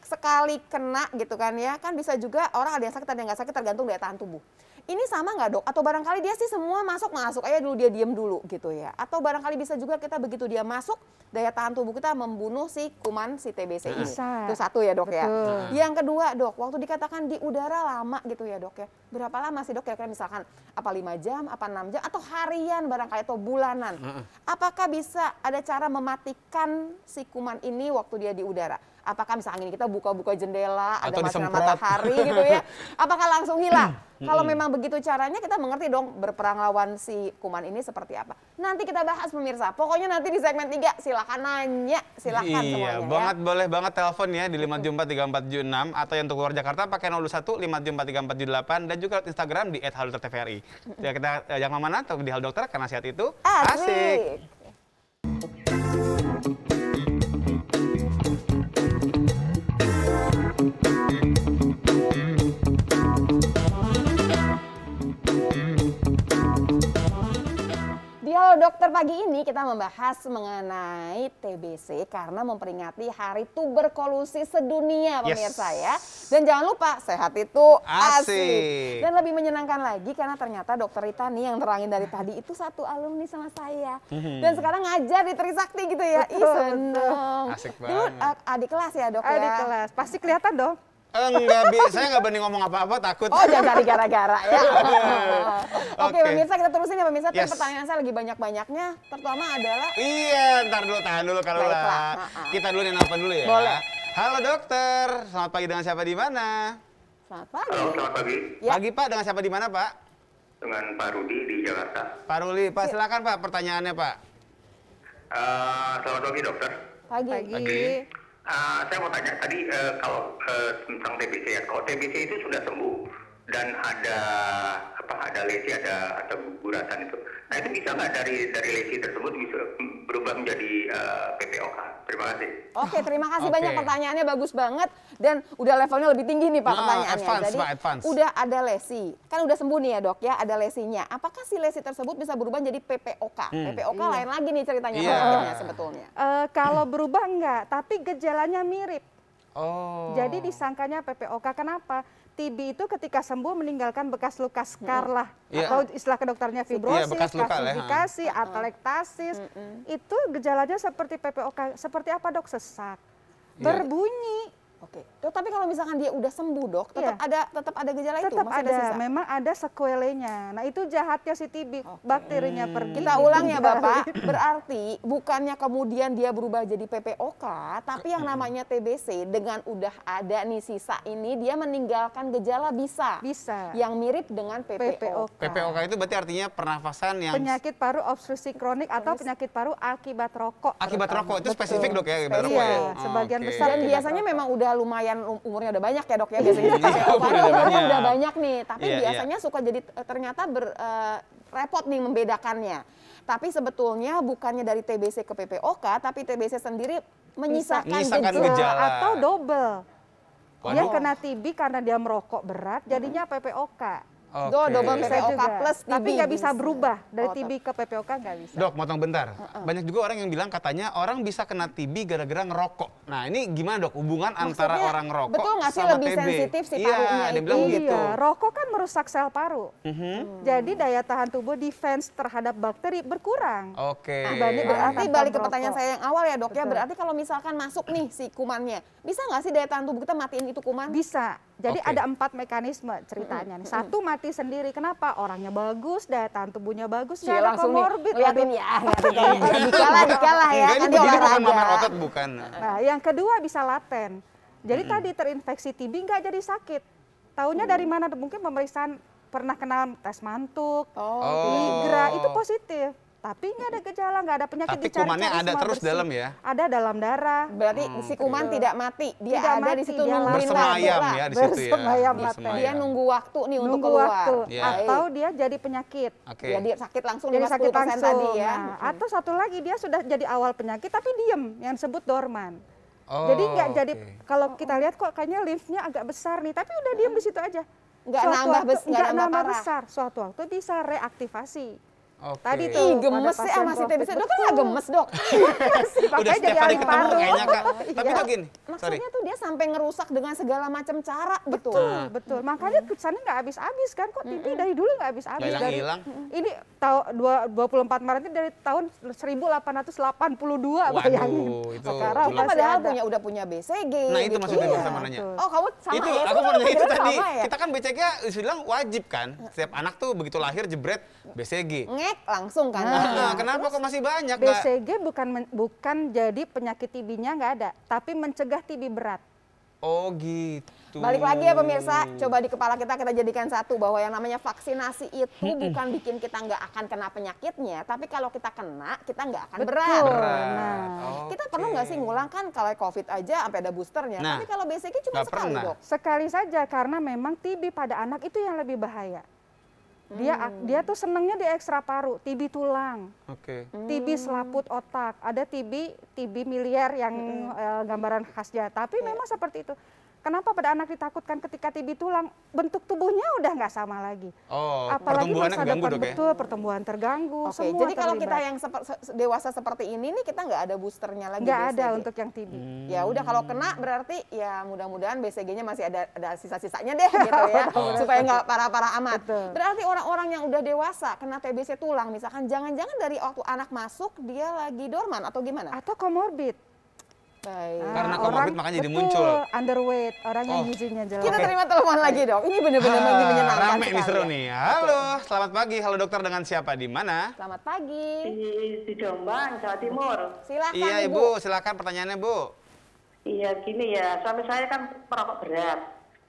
Speaker 4: sekali kena gitu kan ya, kan bisa juga orang ada yang sakit ada yang nggak sakit tergantung daya tahan tubuh. Ini sama nggak dok? Atau barangkali dia sih semua masuk aja dulu dia diem dulu gitu ya? Atau barangkali bisa juga kita begitu dia masuk daya tahan tubuh kita membunuh si kuman si TBC ini.
Speaker 5: Bisa.
Speaker 4: Itu satu ya dok ya.
Speaker 5: Betul.
Speaker 4: Yang kedua dok, waktu dikatakan di udara lama gitu ya dok ya. Berapa lama sih dok kira-kira misalkan apa 5 jam, apa 6 jam atau harian barangkali atau bulanan? Apakah bisa ada cara mematikan si kuman ini waktu dia di udara? Apakah misalnya kita buka-buka jendela, ada
Speaker 3: Atau
Speaker 4: sinar
Speaker 3: disemprot.
Speaker 4: matahari gitu ya? Apakah langsung hilang? Kalau memang begitu caranya kita mengerti dong berperang lawan si kuman ini seperti apa. Nanti kita bahas pemirsa. Pokoknya nanti di segmen 3 silakan nanya, silakan semuanya
Speaker 3: Iya,
Speaker 4: ya.
Speaker 3: banget boleh banget telepon ya di 5743476 atau yang untuk luar Jakarta pakai 01 5743478 dan juga Instagram di @haldoktertvri. Ya kita jangan kemana-mana, tapi di Hal Dokter karena sehat itu asik.
Speaker 4: Di Halo Dokter pagi ini kita membahas mengenai TBC karena memperingati Hari Tuberkulosis Sedunia pemirsa ya. Dan jangan lupa sehat itu asik.
Speaker 3: Asik.
Speaker 4: Dan lebih menyenangkan lagi karena ternyata Dokter Rita nih yang terangin dari tadi itu satu alumni sama saya. Dan sekarang ngajar di Trisakti gitu ya. Ih seneng.
Speaker 3: Asik
Speaker 4: Dulu
Speaker 3: banget.
Speaker 4: adik kelas ya dok ya?
Speaker 5: Adik kelas, pasti kelihatan dong.
Speaker 3: Enggak, saya nggak berani ngomong apa-apa, takut.
Speaker 4: Oh jangan cari gara-gara ya. Oke
Speaker 3: Oke.
Speaker 4: pemirsa kita terusin ya pemirsa. Tadi
Speaker 3: Yes.
Speaker 4: pertanyaan saya lagi banyak-banyaknya. Terutama adalah
Speaker 3: Iya, ntar dulu, tahan dulu kalau
Speaker 4: Baiklah,
Speaker 3: lah. Kita dulu yang nelfon dulu ya.
Speaker 4: Boleh.
Speaker 3: Halo dokter, selamat pagi dengan siapa di mana?
Speaker 4: selamat pagi.
Speaker 6: Halo, selamat pagi.
Speaker 4: Ya.
Speaker 3: Pagi Pak, dengan siapa di mana Pak?
Speaker 6: Dengan Pak Rudi di Jakarta.
Speaker 3: Pak Ruli, Pak silakan Pak pertanyaannya Pak.
Speaker 6: Selamat pagi dokter.
Speaker 4: Pagi.
Speaker 6: Saya mau tanya tadi kalau tentang TBC ya. Kalau TBC itu sudah sembuh dan ada lesi, ada guguratan itu. Nah itu bisa nggak dari lesi tersebut bisa berubah menjadi PPOK? Terima kasih.
Speaker 4: Oke, terima kasih
Speaker 3: Oke.
Speaker 4: banyak pertanyaannya bagus banget dan udah levelnya lebih tinggi nih Pak pertanyaannya.
Speaker 3: advance,
Speaker 4: Jadi
Speaker 3: Pak, advance.
Speaker 4: udah ada lesi, kan udah sembuh nih ya dok ya, ada lesinya. Apakah si lesi tersebut bisa berubah jadi PPOK? PPOK lain lagi nih ceritanya
Speaker 3: Iya.
Speaker 4: penyakitnya sebetulnya.
Speaker 5: Kalau berubah enggak, tapi gejalanya mirip.
Speaker 3: Oh.
Speaker 5: Jadi disangkanya PPOK. Kenapa? TB itu ketika sembuh meninggalkan bekas luka skar lah.
Speaker 3: Iya.
Speaker 5: Atau istilah ke dokternya fibrosis,
Speaker 3: bekas luka lah, ya.
Speaker 5: kalsifikasi, atelektasis. Itu gejalanya seperti PPOK. Seperti apa dok? Sesak, berbunyi.
Speaker 4: Oke, dok tapi kalau misalkan dia udah sembuh dok, tetap ada gejala itu,
Speaker 5: Tetap
Speaker 4: masih ada
Speaker 5: ada,
Speaker 4: sisa?
Speaker 5: memang ada sequelenya. Nah itu jahatnya si TB, bakterinya pergi.
Speaker 4: Kita ulang ya Bapak, berarti bukannya kemudian dia berubah jadi PPOK, tapi yang namanya TBC dengan udah ada nih sisa ini dia meninggalkan gejala bisa.
Speaker 5: Bisa.
Speaker 4: Yang mirip dengan PPOK.
Speaker 3: PPOK itu berarti artinya pernafasan yang
Speaker 5: Penyakit paru obstruksi kronik atau penyakit paru akibat rokok.
Speaker 3: akibat
Speaker 5: terutama.
Speaker 3: rokok. Itu spesifik dok ya, akibat
Speaker 4: Spesifik.
Speaker 3: rokok ya?
Speaker 5: Iya, sebagian
Speaker 3: Oke.
Speaker 5: besar.
Speaker 4: Dan
Speaker 5: Akibat
Speaker 4: biasanya
Speaker 5: rokok.
Speaker 4: memang udah lumayan umurnya udah banyak ya dok ya biasanya
Speaker 3: Iya,
Speaker 4: PPOK
Speaker 3: udah
Speaker 4: itu umurnya
Speaker 3: banyak.
Speaker 4: udah banyak nih, tapi
Speaker 3: Iya,
Speaker 4: biasanya suka jadi ternyata repot nih membedakannya. Tapi sebetulnya bukannya dari TBC ke PPOK, tapi TBC sendiri menyisakan
Speaker 3: Menyisakan
Speaker 4: gejala.
Speaker 3: gejala.
Speaker 5: Atau double. Dia
Speaker 3: Waduh.
Speaker 5: kena TB karena dia merokok berat, jadinya PPOK.
Speaker 3: Oke.
Speaker 4: Double
Speaker 5: Bisa
Speaker 4: PPOK
Speaker 5: juga.
Speaker 4: plus TB.
Speaker 5: Tapi nggak bisa berubah dari
Speaker 4: Oh,
Speaker 5: TB ke PPOK nggak bisa.
Speaker 3: Dok, motong bentar. Banyak juga orang yang bilang katanya orang bisa kena TB gara-gara ngerokok. Nah, ini gimana dok hubungan antara
Speaker 4: Maksudnya,
Speaker 3: orang ngerokok
Speaker 4: betul nggak sih
Speaker 3: sama
Speaker 4: lebih
Speaker 3: TB?
Speaker 4: sensitif si
Speaker 3: Iya,
Speaker 4: parunya
Speaker 3: ada yang
Speaker 4: itu?
Speaker 3: bilang gitu.
Speaker 5: Iya, rokok kan merusak sel paru. Jadi daya tahan tubuh defense terhadap bakteri berkurang.
Speaker 3: Oke.
Speaker 5: Dibanding
Speaker 4: Berarti
Speaker 5: tanpa
Speaker 4: balik ke
Speaker 5: merokok.
Speaker 4: pertanyaan saya yang awal ya dok ya,
Speaker 5: Betul.
Speaker 4: berarti kalau misalkan masuk nih si kumannya, bisa nggak sih daya tahan tubuh kita matiin itu kuman?
Speaker 5: Bisa. Jadi
Speaker 3: Oke.
Speaker 5: ada 4 mekanisme ceritanya nih. Satu mati sendiri. Kenapa? Orangnya bagus, daya tahan tubuhnya bagus,
Speaker 4: Cie,
Speaker 5: nggak ada
Speaker 4: langsung nih
Speaker 5: komorbid.
Speaker 4: ngeliatin
Speaker 5: Aduh.
Speaker 4: ya, dikalah ya,
Speaker 3: Enggak,
Speaker 4: kan
Speaker 3: ini
Speaker 4: dia
Speaker 3: begini bukan
Speaker 4: olahraga.
Speaker 3: mamar otot bukan.
Speaker 5: Nah, yang kedua bisa laten. Jadi tadi terinfeksi TB nggak jadi sakit. Taunya dari mana? Mungkin pemeriksaan pernah kena tes mantuk,
Speaker 4: Oh,
Speaker 5: migra, itu positif. tapi nggak ada gejala, nggak ada penyakit.
Speaker 3: Tapi kumannya ada
Speaker 5: semua
Speaker 3: terus
Speaker 5: bersih.
Speaker 3: dalam ya?
Speaker 5: Ada dalam darah.
Speaker 4: Berarti si kuman tidak mati, dia
Speaker 5: Tidak
Speaker 4: ada di
Speaker 5: mati,
Speaker 4: situ
Speaker 5: dia
Speaker 4: nungguin
Speaker 3: bersemayam
Speaker 4: waktu
Speaker 3: ya
Speaker 4: lah.
Speaker 3: di situ ya.
Speaker 5: Bersemayam,
Speaker 4: Dia nunggu waktu nih untuk
Speaker 5: Nunggu
Speaker 4: keluar.
Speaker 5: waktu.
Speaker 3: Iya.
Speaker 5: Atau dia jadi penyakit.
Speaker 3: Oke.
Speaker 4: Ya dia sakit langsung
Speaker 5: Jadi
Speaker 4: 50%
Speaker 5: sakit langsung.
Speaker 4: tadi ya.
Speaker 5: Nah, atau satu lagi dia sudah jadi awal penyakit tapi diem, yang disebut dorman.
Speaker 3: Oh,
Speaker 5: Jadi nggak jadi,
Speaker 3: oke.
Speaker 5: kalau kita lihat kok kayaknya lymphnya agak besar nih, tapi udah diem di situ aja.
Speaker 4: Nggak
Speaker 5: Suatu
Speaker 4: nambah
Speaker 5: waktu-
Speaker 4: nggak
Speaker 5: nggak
Speaker 4: nambah
Speaker 5: nambah
Speaker 4: parah.
Speaker 5: besar. Suatu waktu bisa reaktivasi.
Speaker 3: Oke.
Speaker 5: Tadi
Speaker 4: Ih,
Speaker 5: tuh
Speaker 4: gemes
Speaker 5: pada
Speaker 4: sih
Speaker 5: pasien
Speaker 4: sama si
Speaker 5: COVID.
Speaker 4: TBC. Dok kan nggak gemes, Dok.
Speaker 5: Sih,
Speaker 3: Udah
Speaker 5: makanya
Speaker 3: setiap
Speaker 5: jadi
Speaker 3: hari
Speaker 5: ahli
Speaker 3: ketemu
Speaker 5: paru.
Speaker 3: kayaknya Kak. Tapi
Speaker 5: Iya.
Speaker 3: tuh gini, sorry.
Speaker 4: Maksudnya tuh dia sampai ngerusak dengan segala macam cara gitu.
Speaker 5: Betul. Makanya kesannya nggak habis-habis kan, kok TV dari dulu nggak habis-habis.
Speaker 3: Nggak
Speaker 5: Dari-
Speaker 3: hilang-hilang.
Speaker 5: Ini tahun 24 Maret ini dari tahun 1882, bayangin.
Speaker 3: Waduh, itu
Speaker 5: Sekarang
Speaker 3: jelas.
Speaker 4: Kita
Speaker 5: masih
Speaker 4: padahal
Speaker 5: ada.
Speaker 4: udah punya BCG.
Speaker 3: Nah itu
Speaker 4: gitu.
Speaker 3: maksudnya
Speaker 5: Iya,
Speaker 3: Dok sama nanya.
Speaker 5: betul.
Speaker 4: Oh kamu sama
Speaker 3: Itu
Speaker 4: ya?
Speaker 3: aku
Speaker 4: Kita
Speaker 3: mau nanya itu
Speaker 4: beneran
Speaker 3: tadi.
Speaker 4: sama ya?
Speaker 3: Kita kan BCG bilang wajib kan. Setiap anak tuh begitu lahir jebret BCG.
Speaker 4: Ngek langsung kan.
Speaker 3: Nah, kenapa kok masih banyak Kak?
Speaker 5: BCG bukan jadi penyakit TB-nya nggak ada, tapi mencegah TB berat.
Speaker 3: Oh gitu.
Speaker 4: Balik lagi ya pemirsa, coba di kepala kita jadikan satu bahwa yang namanya vaksinasi itu bukan bikin kita nggak akan kena penyakitnya, tapi kalau kita kena kita nggak akan berat.
Speaker 3: Berat.
Speaker 5: Nah,
Speaker 4: Kita perlu nggak sih ngulang kan kalau COVID aja sampai ada boosternya,
Speaker 3: Nah,
Speaker 4: tapi kalau BCG cuma
Speaker 3: nggak
Speaker 4: sekali
Speaker 3: pernah.
Speaker 4: Dok.
Speaker 5: sekali saja karena memang TB pada anak itu yang lebih bahaya. Dia tuh senengnya di ekstra paru, TB tulang,
Speaker 3: Oke.
Speaker 5: TB selaput otak, ada TB miliar yang gambaran khasnya. Tapi memang seperti itu. Kenapa pada anak ditakutkan ketika TB tulang, bentuk tubuhnya udah nggak sama lagi.
Speaker 3: Oh,
Speaker 5: Apalagi
Speaker 3: pertumbuhannya
Speaker 5: masa
Speaker 3: keganggu
Speaker 5: depan,
Speaker 3: Dok ya?
Speaker 5: betul, pertumbuhan terganggu,
Speaker 4: Oke,
Speaker 5: semua
Speaker 4: jadi kalau kita
Speaker 5: terlibat.
Speaker 4: yang dewasa seperti ini nih kita nggak ada boosternya lagi.
Speaker 5: nggak ada
Speaker 4: BCG.
Speaker 5: untuk yang TB.
Speaker 4: Ya udah kalau kena berarti ya mudah-mudahan BCG-nya masih ada sisa-sisanya deh gitu ya. Supaya nggak parah-parah amat.
Speaker 5: Betul.
Speaker 4: Berarti orang-orang yang udah dewasa kena TBC tulang misalkan jangan-jangan dari waktu anak masuk dia lagi dorman atau gimana?
Speaker 5: Atau komorbid.
Speaker 4: Baik.
Speaker 3: Karena
Speaker 5: Nah,
Speaker 3: comorbid makanya jadi
Speaker 5: betul,
Speaker 3: muncul.
Speaker 5: underweight, orang yang
Speaker 3: Oh.
Speaker 5: gizinya jelek.
Speaker 4: Kita terima telepon lagi dok. Ini benar-benar menyenangkan
Speaker 3: Rame nih
Speaker 4: sekali
Speaker 3: seru
Speaker 4: ya.
Speaker 3: nih. Halo, selamat pagi. Halo dokter, dengan siapa di mana?
Speaker 4: Selamat pagi.
Speaker 7: Di Jombang, Jawa Timur.
Speaker 4: Silakan
Speaker 3: Iya
Speaker 4: Ibu.
Speaker 3: Ibu, silakan pertanyaannya Bu.
Speaker 7: Iya gini ya, suami saya kan perokok berat.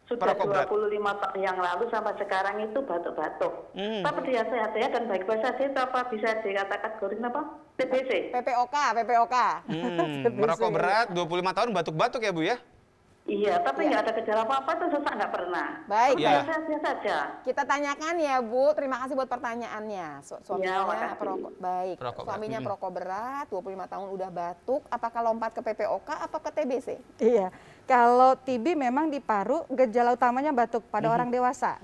Speaker 7: Sudah
Speaker 3: Perokok berat.
Speaker 7: 25 tahun yang lalu sampai sekarang itu batuk-batuk. Tapi dia sehat-sehat dan baik-baik saja, itu apa bisa dikatakan kategori apa? TBC.
Speaker 4: PPOK.
Speaker 3: Merokok berat, 25 tahun batuk-batuk ya Bu ya?
Speaker 7: Iya, tapi nggak ada gejala apa-apa, itu sesak nggak pernah.
Speaker 4: Baik.
Speaker 3: Iya.
Speaker 7: Sehat-sehat saja.
Speaker 4: Kita tanyakan ya Bu, terima kasih buat pertanyaannya. Suaminya
Speaker 7: makasih.
Speaker 4: perokok, baik.
Speaker 3: Perokok berat.
Speaker 4: Suaminya perokok berat, 25 tahun udah batuk. Apakah lompat ke PPOK apa ke TBC?
Speaker 5: Iya, kalau TB memang di paru, gejala utamanya batuk pada orang dewasa.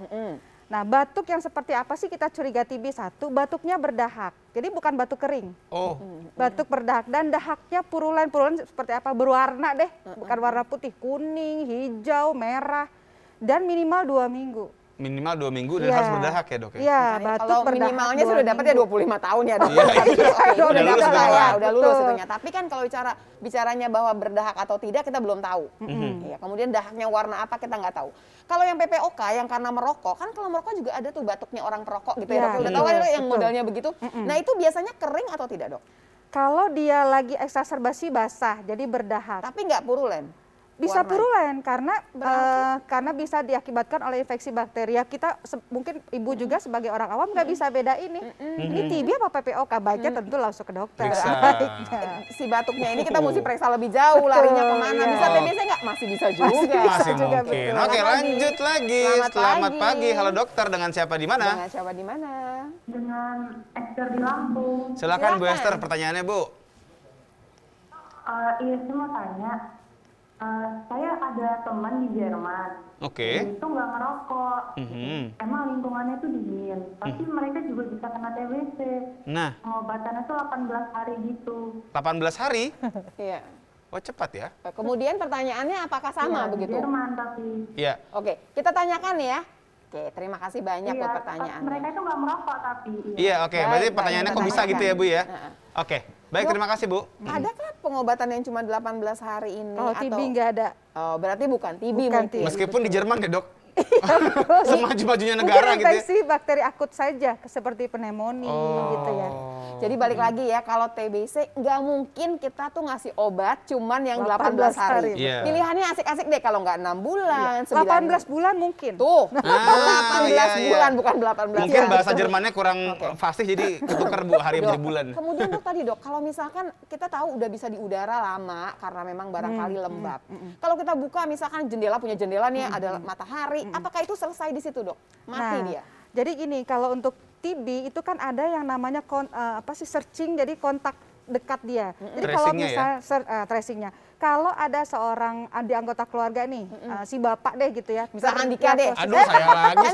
Speaker 5: Nah, batuk yang seperti apa sih kita curiga TB? Satu, batuknya berdahak. Jadi bukan batuk kering.
Speaker 3: Oh,
Speaker 5: Batuk berdahak dan dahaknya purulan seperti apa? Berwarna deh, bukan warna putih, kuning, hijau, merah, dan minimal 2 minggu.
Speaker 3: minimal 2 minggu dan
Speaker 5: Iya.
Speaker 3: harus berdahak ya Dok ya?
Speaker 5: Iya,
Speaker 4: Nah,
Speaker 5: batuk
Speaker 4: kalau
Speaker 5: berdahak
Speaker 4: minimalnya
Speaker 5: 2
Speaker 4: sudah dapat ya
Speaker 5: minggu.
Speaker 4: 25 tahun ya dok.
Speaker 3: Iya,
Speaker 4: Oke,
Speaker 3: udah
Speaker 4: udah
Speaker 3: lulus
Speaker 4: dapat lah
Speaker 3: betul.
Speaker 4: ya, udah lulus
Speaker 5: Betul.
Speaker 4: itunya. Tapi kan kalau bicaranya bahwa berdahak atau tidak kita belum tahu. Iya, kemudian dahaknya warna apa kita nggak tahu. Kalau yang PPOK yang karena merokok, kan kalau merokok juga ada tuh batuknya orang perokok gitu ya,
Speaker 5: Iya,
Speaker 4: dok. Udah tahu kan
Speaker 5: betul,
Speaker 4: itu yang
Speaker 5: betul.
Speaker 4: modelnya begitu. Nah itu biasanya kering atau tidak dok?
Speaker 5: Kalau dia lagi eksaserbasi basah, jadi berdahak.
Speaker 4: Tapi nggak purulen.
Speaker 5: Bisa
Speaker 4: warna.
Speaker 5: purulen karena
Speaker 4: Berarti?
Speaker 5: karena bisa diakibatkan oleh infeksi bakteri. Ya kita mungkin ibu juga sebagai orang awam nggak bisa beda ini. Ini TB apa PPOK? Baiknya tentu langsung ke dokter.
Speaker 3: Periksa.
Speaker 5: Baiknya.
Speaker 4: Si batuknya ini kita mesti periksa lebih jauh, larinya kemana?
Speaker 5: iya.
Speaker 4: Bisa TBC nggak? Masih bisa juga.
Speaker 3: Masih
Speaker 5: juga,
Speaker 3: mungkin.
Speaker 5: betul.
Speaker 3: Oke,
Speaker 4: Selamat
Speaker 3: lanjut lagi.
Speaker 4: Selamat
Speaker 3: Selamat
Speaker 4: pagi.
Speaker 3: pagi. Halo dokter, dengan siapa di mana?
Speaker 4: Dengan siapa di mana?
Speaker 7: Dengan Esther di Lampung.
Speaker 3: Silakan Bu
Speaker 4: Silakan.
Speaker 3: Esther, pertanyaannya Bu.
Speaker 7: Iya, saya mau tanya. Saya ada teman di Jerman.
Speaker 3: Oke.
Speaker 7: Itu nggak ngerokok.
Speaker 3: Mhm.
Speaker 7: Emang lingkungannya itu dingin. Tapi mereka juga bisa kena TBC.
Speaker 3: Nah,
Speaker 7: Pengobatannya tuh 18 hari gitu.
Speaker 3: 18 hari?
Speaker 4: Iya.
Speaker 3: Oh cepat ya?
Speaker 4: Kemudian pertanyaannya apakah sama
Speaker 7: Iya,
Speaker 4: begitu?
Speaker 7: Di Jerman tapi.
Speaker 3: Iya.
Speaker 4: Oke, kita tanyakan ya. Oke, terima kasih banyak buat
Speaker 7: Mereka
Speaker 4: pertanyaannya.
Speaker 7: itu nggak merokok tapi.
Speaker 3: Iya, oke.
Speaker 4: Baik,
Speaker 3: Berarti
Speaker 4: baik,
Speaker 3: pertanyaannya
Speaker 4: kita
Speaker 3: kok bisa gitu ya Bu ya?
Speaker 4: Heeh.
Speaker 3: Oke. Baik,
Speaker 4: Dok.
Speaker 3: terima kasih Bu.
Speaker 4: Adakah pengobatan yang cuma 18 hari ini
Speaker 5: Kalau TB
Speaker 4: atau
Speaker 5: nggak ada.
Speaker 4: Oh, berarti bukan TB
Speaker 5: Bukan
Speaker 4: mungkin.
Speaker 5: TB.
Speaker 3: Meskipun di Jerman ya Dok, Semaju-majunya
Speaker 5: Mungkin
Speaker 3: negara gitu ya.
Speaker 5: infeksi bakteri akut saja, seperti pneumonia gitu ya.
Speaker 4: Jadi balik lagi ya, kalau TBC nggak mungkin kita tuh ngasih obat cuman yang 18 hari.
Speaker 3: Iya.
Speaker 4: Pilihannya asik-asik deh kalau nggak 6 bulan, 9
Speaker 5: 18 bulan mungkin.
Speaker 4: Tuh, 18
Speaker 3: iya, iya.
Speaker 4: bulan bukan 18
Speaker 3: Mungkin
Speaker 4: hari.
Speaker 3: bahasa Jermannya kurang fasih jadi ketukar Bu hari menjadi bulan.
Speaker 4: Kemudian dok tadi dok, kalau misalkan kita tahu udah bisa di udara lama karena memang barangkali lembab. Kalau kita buka misalkan jendela punya jendela nih ada matahari, apakah itu selesai di situ dok? Mati dia.
Speaker 5: Jadi gini, kalau untuk TB itu kan ada yang namanya searching, jadi kontak dekat dia. Jadi kalau
Speaker 3: Tracingnya
Speaker 5: misalnya tracingnya, kalau ada seorang di anggota keluarga nih, si bapak deh gitu ya.
Speaker 4: Misalkan Dika deh.
Speaker 3: Aduh, saya lagi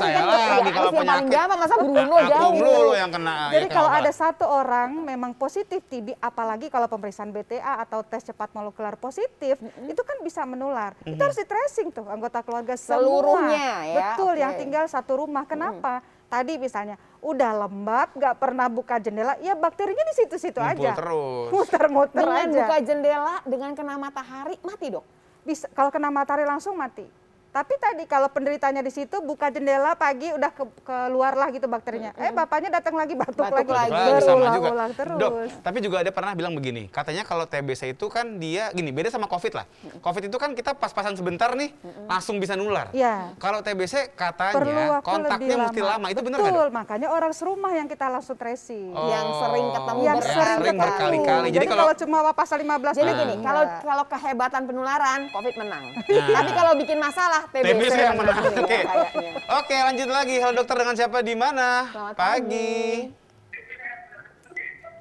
Speaker 3: kalau
Speaker 4: yang paling
Speaker 3: penyakit.
Speaker 4: gampang masa Bruno
Speaker 3: Aku
Speaker 4: jauh.
Speaker 3: melulu yang kena.
Speaker 5: Jadi
Speaker 3: ya,
Speaker 5: kalau
Speaker 3: kenapa?
Speaker 5: ada satu orang memang positif TB, apalagi kalau pemeriksaan BTA atau tes cepat molekuler positif, itu kan bisa menular. Itu harus di tracing tuh anggota keluarga semua.
Speaker 4: Seluruhnya ya,
Speaker 5: Betul,
Speaker 4: oke.
Speaker 5: yang tinggal satu rumah. Kenapa? Tadi misalnya udah lembab, nggak pernah buka jendela, ya bakterinya di situ-situ
Speaker 3: Ngumpul
Speaker 5: aja.
Speaker 3: terus.
Speaker 5: Muter-muter
Speaker 4: Dengan
Speaker 5: aja.
Speaker 4: buka jendela, dengan kena matahari, mati dok.
Speaker 5: Bisa, kalau kena matahari langsung mati. Tapi tadi kalau penderitanya di situ buka jendela pagi udah keluar lah gitu bakterinya. Bapaknya datang lagi batuk lagi.
Speaker 3: Sama juga.
Speaker 5: Berulang terus.
Speaker 3: Dok, tapi juga ada pernah bilang begini, katanya kalau TBC itu kan dia gini, beda sama COVID lah. COVID itu kan kita pas-pasan sebentar nih, langsung bisa nular.
Speaker 5: Iya.
Speaker 3: Kalau TBC
Speaker 5: Perlu
Speaker 3: katanya
Speaker 5: waktu
Speaker 3: kontaknya
Speaker 5: lebih
Speaker 3: mesti lama. Itu benar nggak
Speaker 5: Betul,
Speaker 3: dok?
Speaker 5: makanya orang serumah yang kita langsung tracing.
Speaker 4: Yang sering ketemu
Speaker 5: Yang
Speaker 3: berkali-
Speaker 5: sering
Speaker 3: sering
Speaker 5: ketemu.
Speaker 3: berkali-kali.
Speaker 5: Jadi kalau cuma pasal 15
Speaker 4: Jadi
Speaker 5: menit,
Speaker 4: gini, kalau kehebatan penularan, COVID menang.
Speaker 3: Nah.
Speaker 4: Tapi kalau bikin masalah,
Speaker 3: TBC yang menang.
Speaker 4: ini
Speaker 3: Oke.
Speaker 4: kayaknya.
Speaker 3: Oke, lanjut lagi. Halo dokter, dengan siapa di mana?
Speaker 4: Selamat
Speaker 3: Pagi.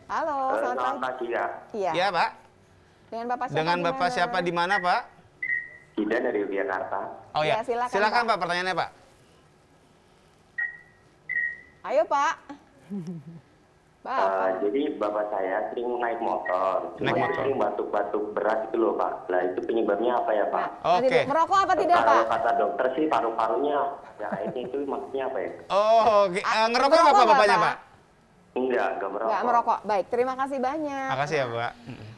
Speaker 4: Halo, selamat pagi.
Speaker 6: ya.
Speaker 4: Iya.
Speaker 3: Iya, Pak.
Speaker 4: Dengan Bapak siapa?
Speaker 3: Dengan
Speaker 4: di
Speaker 3: Bapak
Speaker 4: mana?
Speaker 3: siapa di mana, Pak?
Speaker 6: Ida dari Yogyakarta.
Speaker 3: Oh
Speaker 4: Ya,
Speaker 3: ya.
Speaker 4: silakan,
Speaker 3: Silakan,
Speaker 4: Pak.
Speaker 3: Pak, pertanyaannya, Pak.
Speaker 4: Ayo Pak.
Speaker 6: Jadi bapak saya sering naik motor, cuma
Speaker 3: Naik
Speaker 6: dia
Speaker 3: motor.
Speaker 6: sering batuk-batuk berat itu loh Pak. Lah itu penyebabnya apa ya Pak?
Speaker 4: Tadi,
Speaker 3: Oke.
Speaker 4: merokok apa tidak
Speaker 6: Kalau
Speaker 4: Pak?
Speaker 6: kata dokter sih paru-parunya, ya itu maksudnya apa ya?
Speaker 3: Oh, oke. Ngerokok
Speaker 4: Merokok
Speaker 3: apa
Speaker 4: nggak,
Speaker 3: bapaknya,
Speaker 4: Pak?
Speaker 3: Pak?
Speaker 6: Enggak merokok.
Speaker 4: Nggak merokok. Baik, terima kasih banyak.
Speaker 3: Makasih ya, Pak.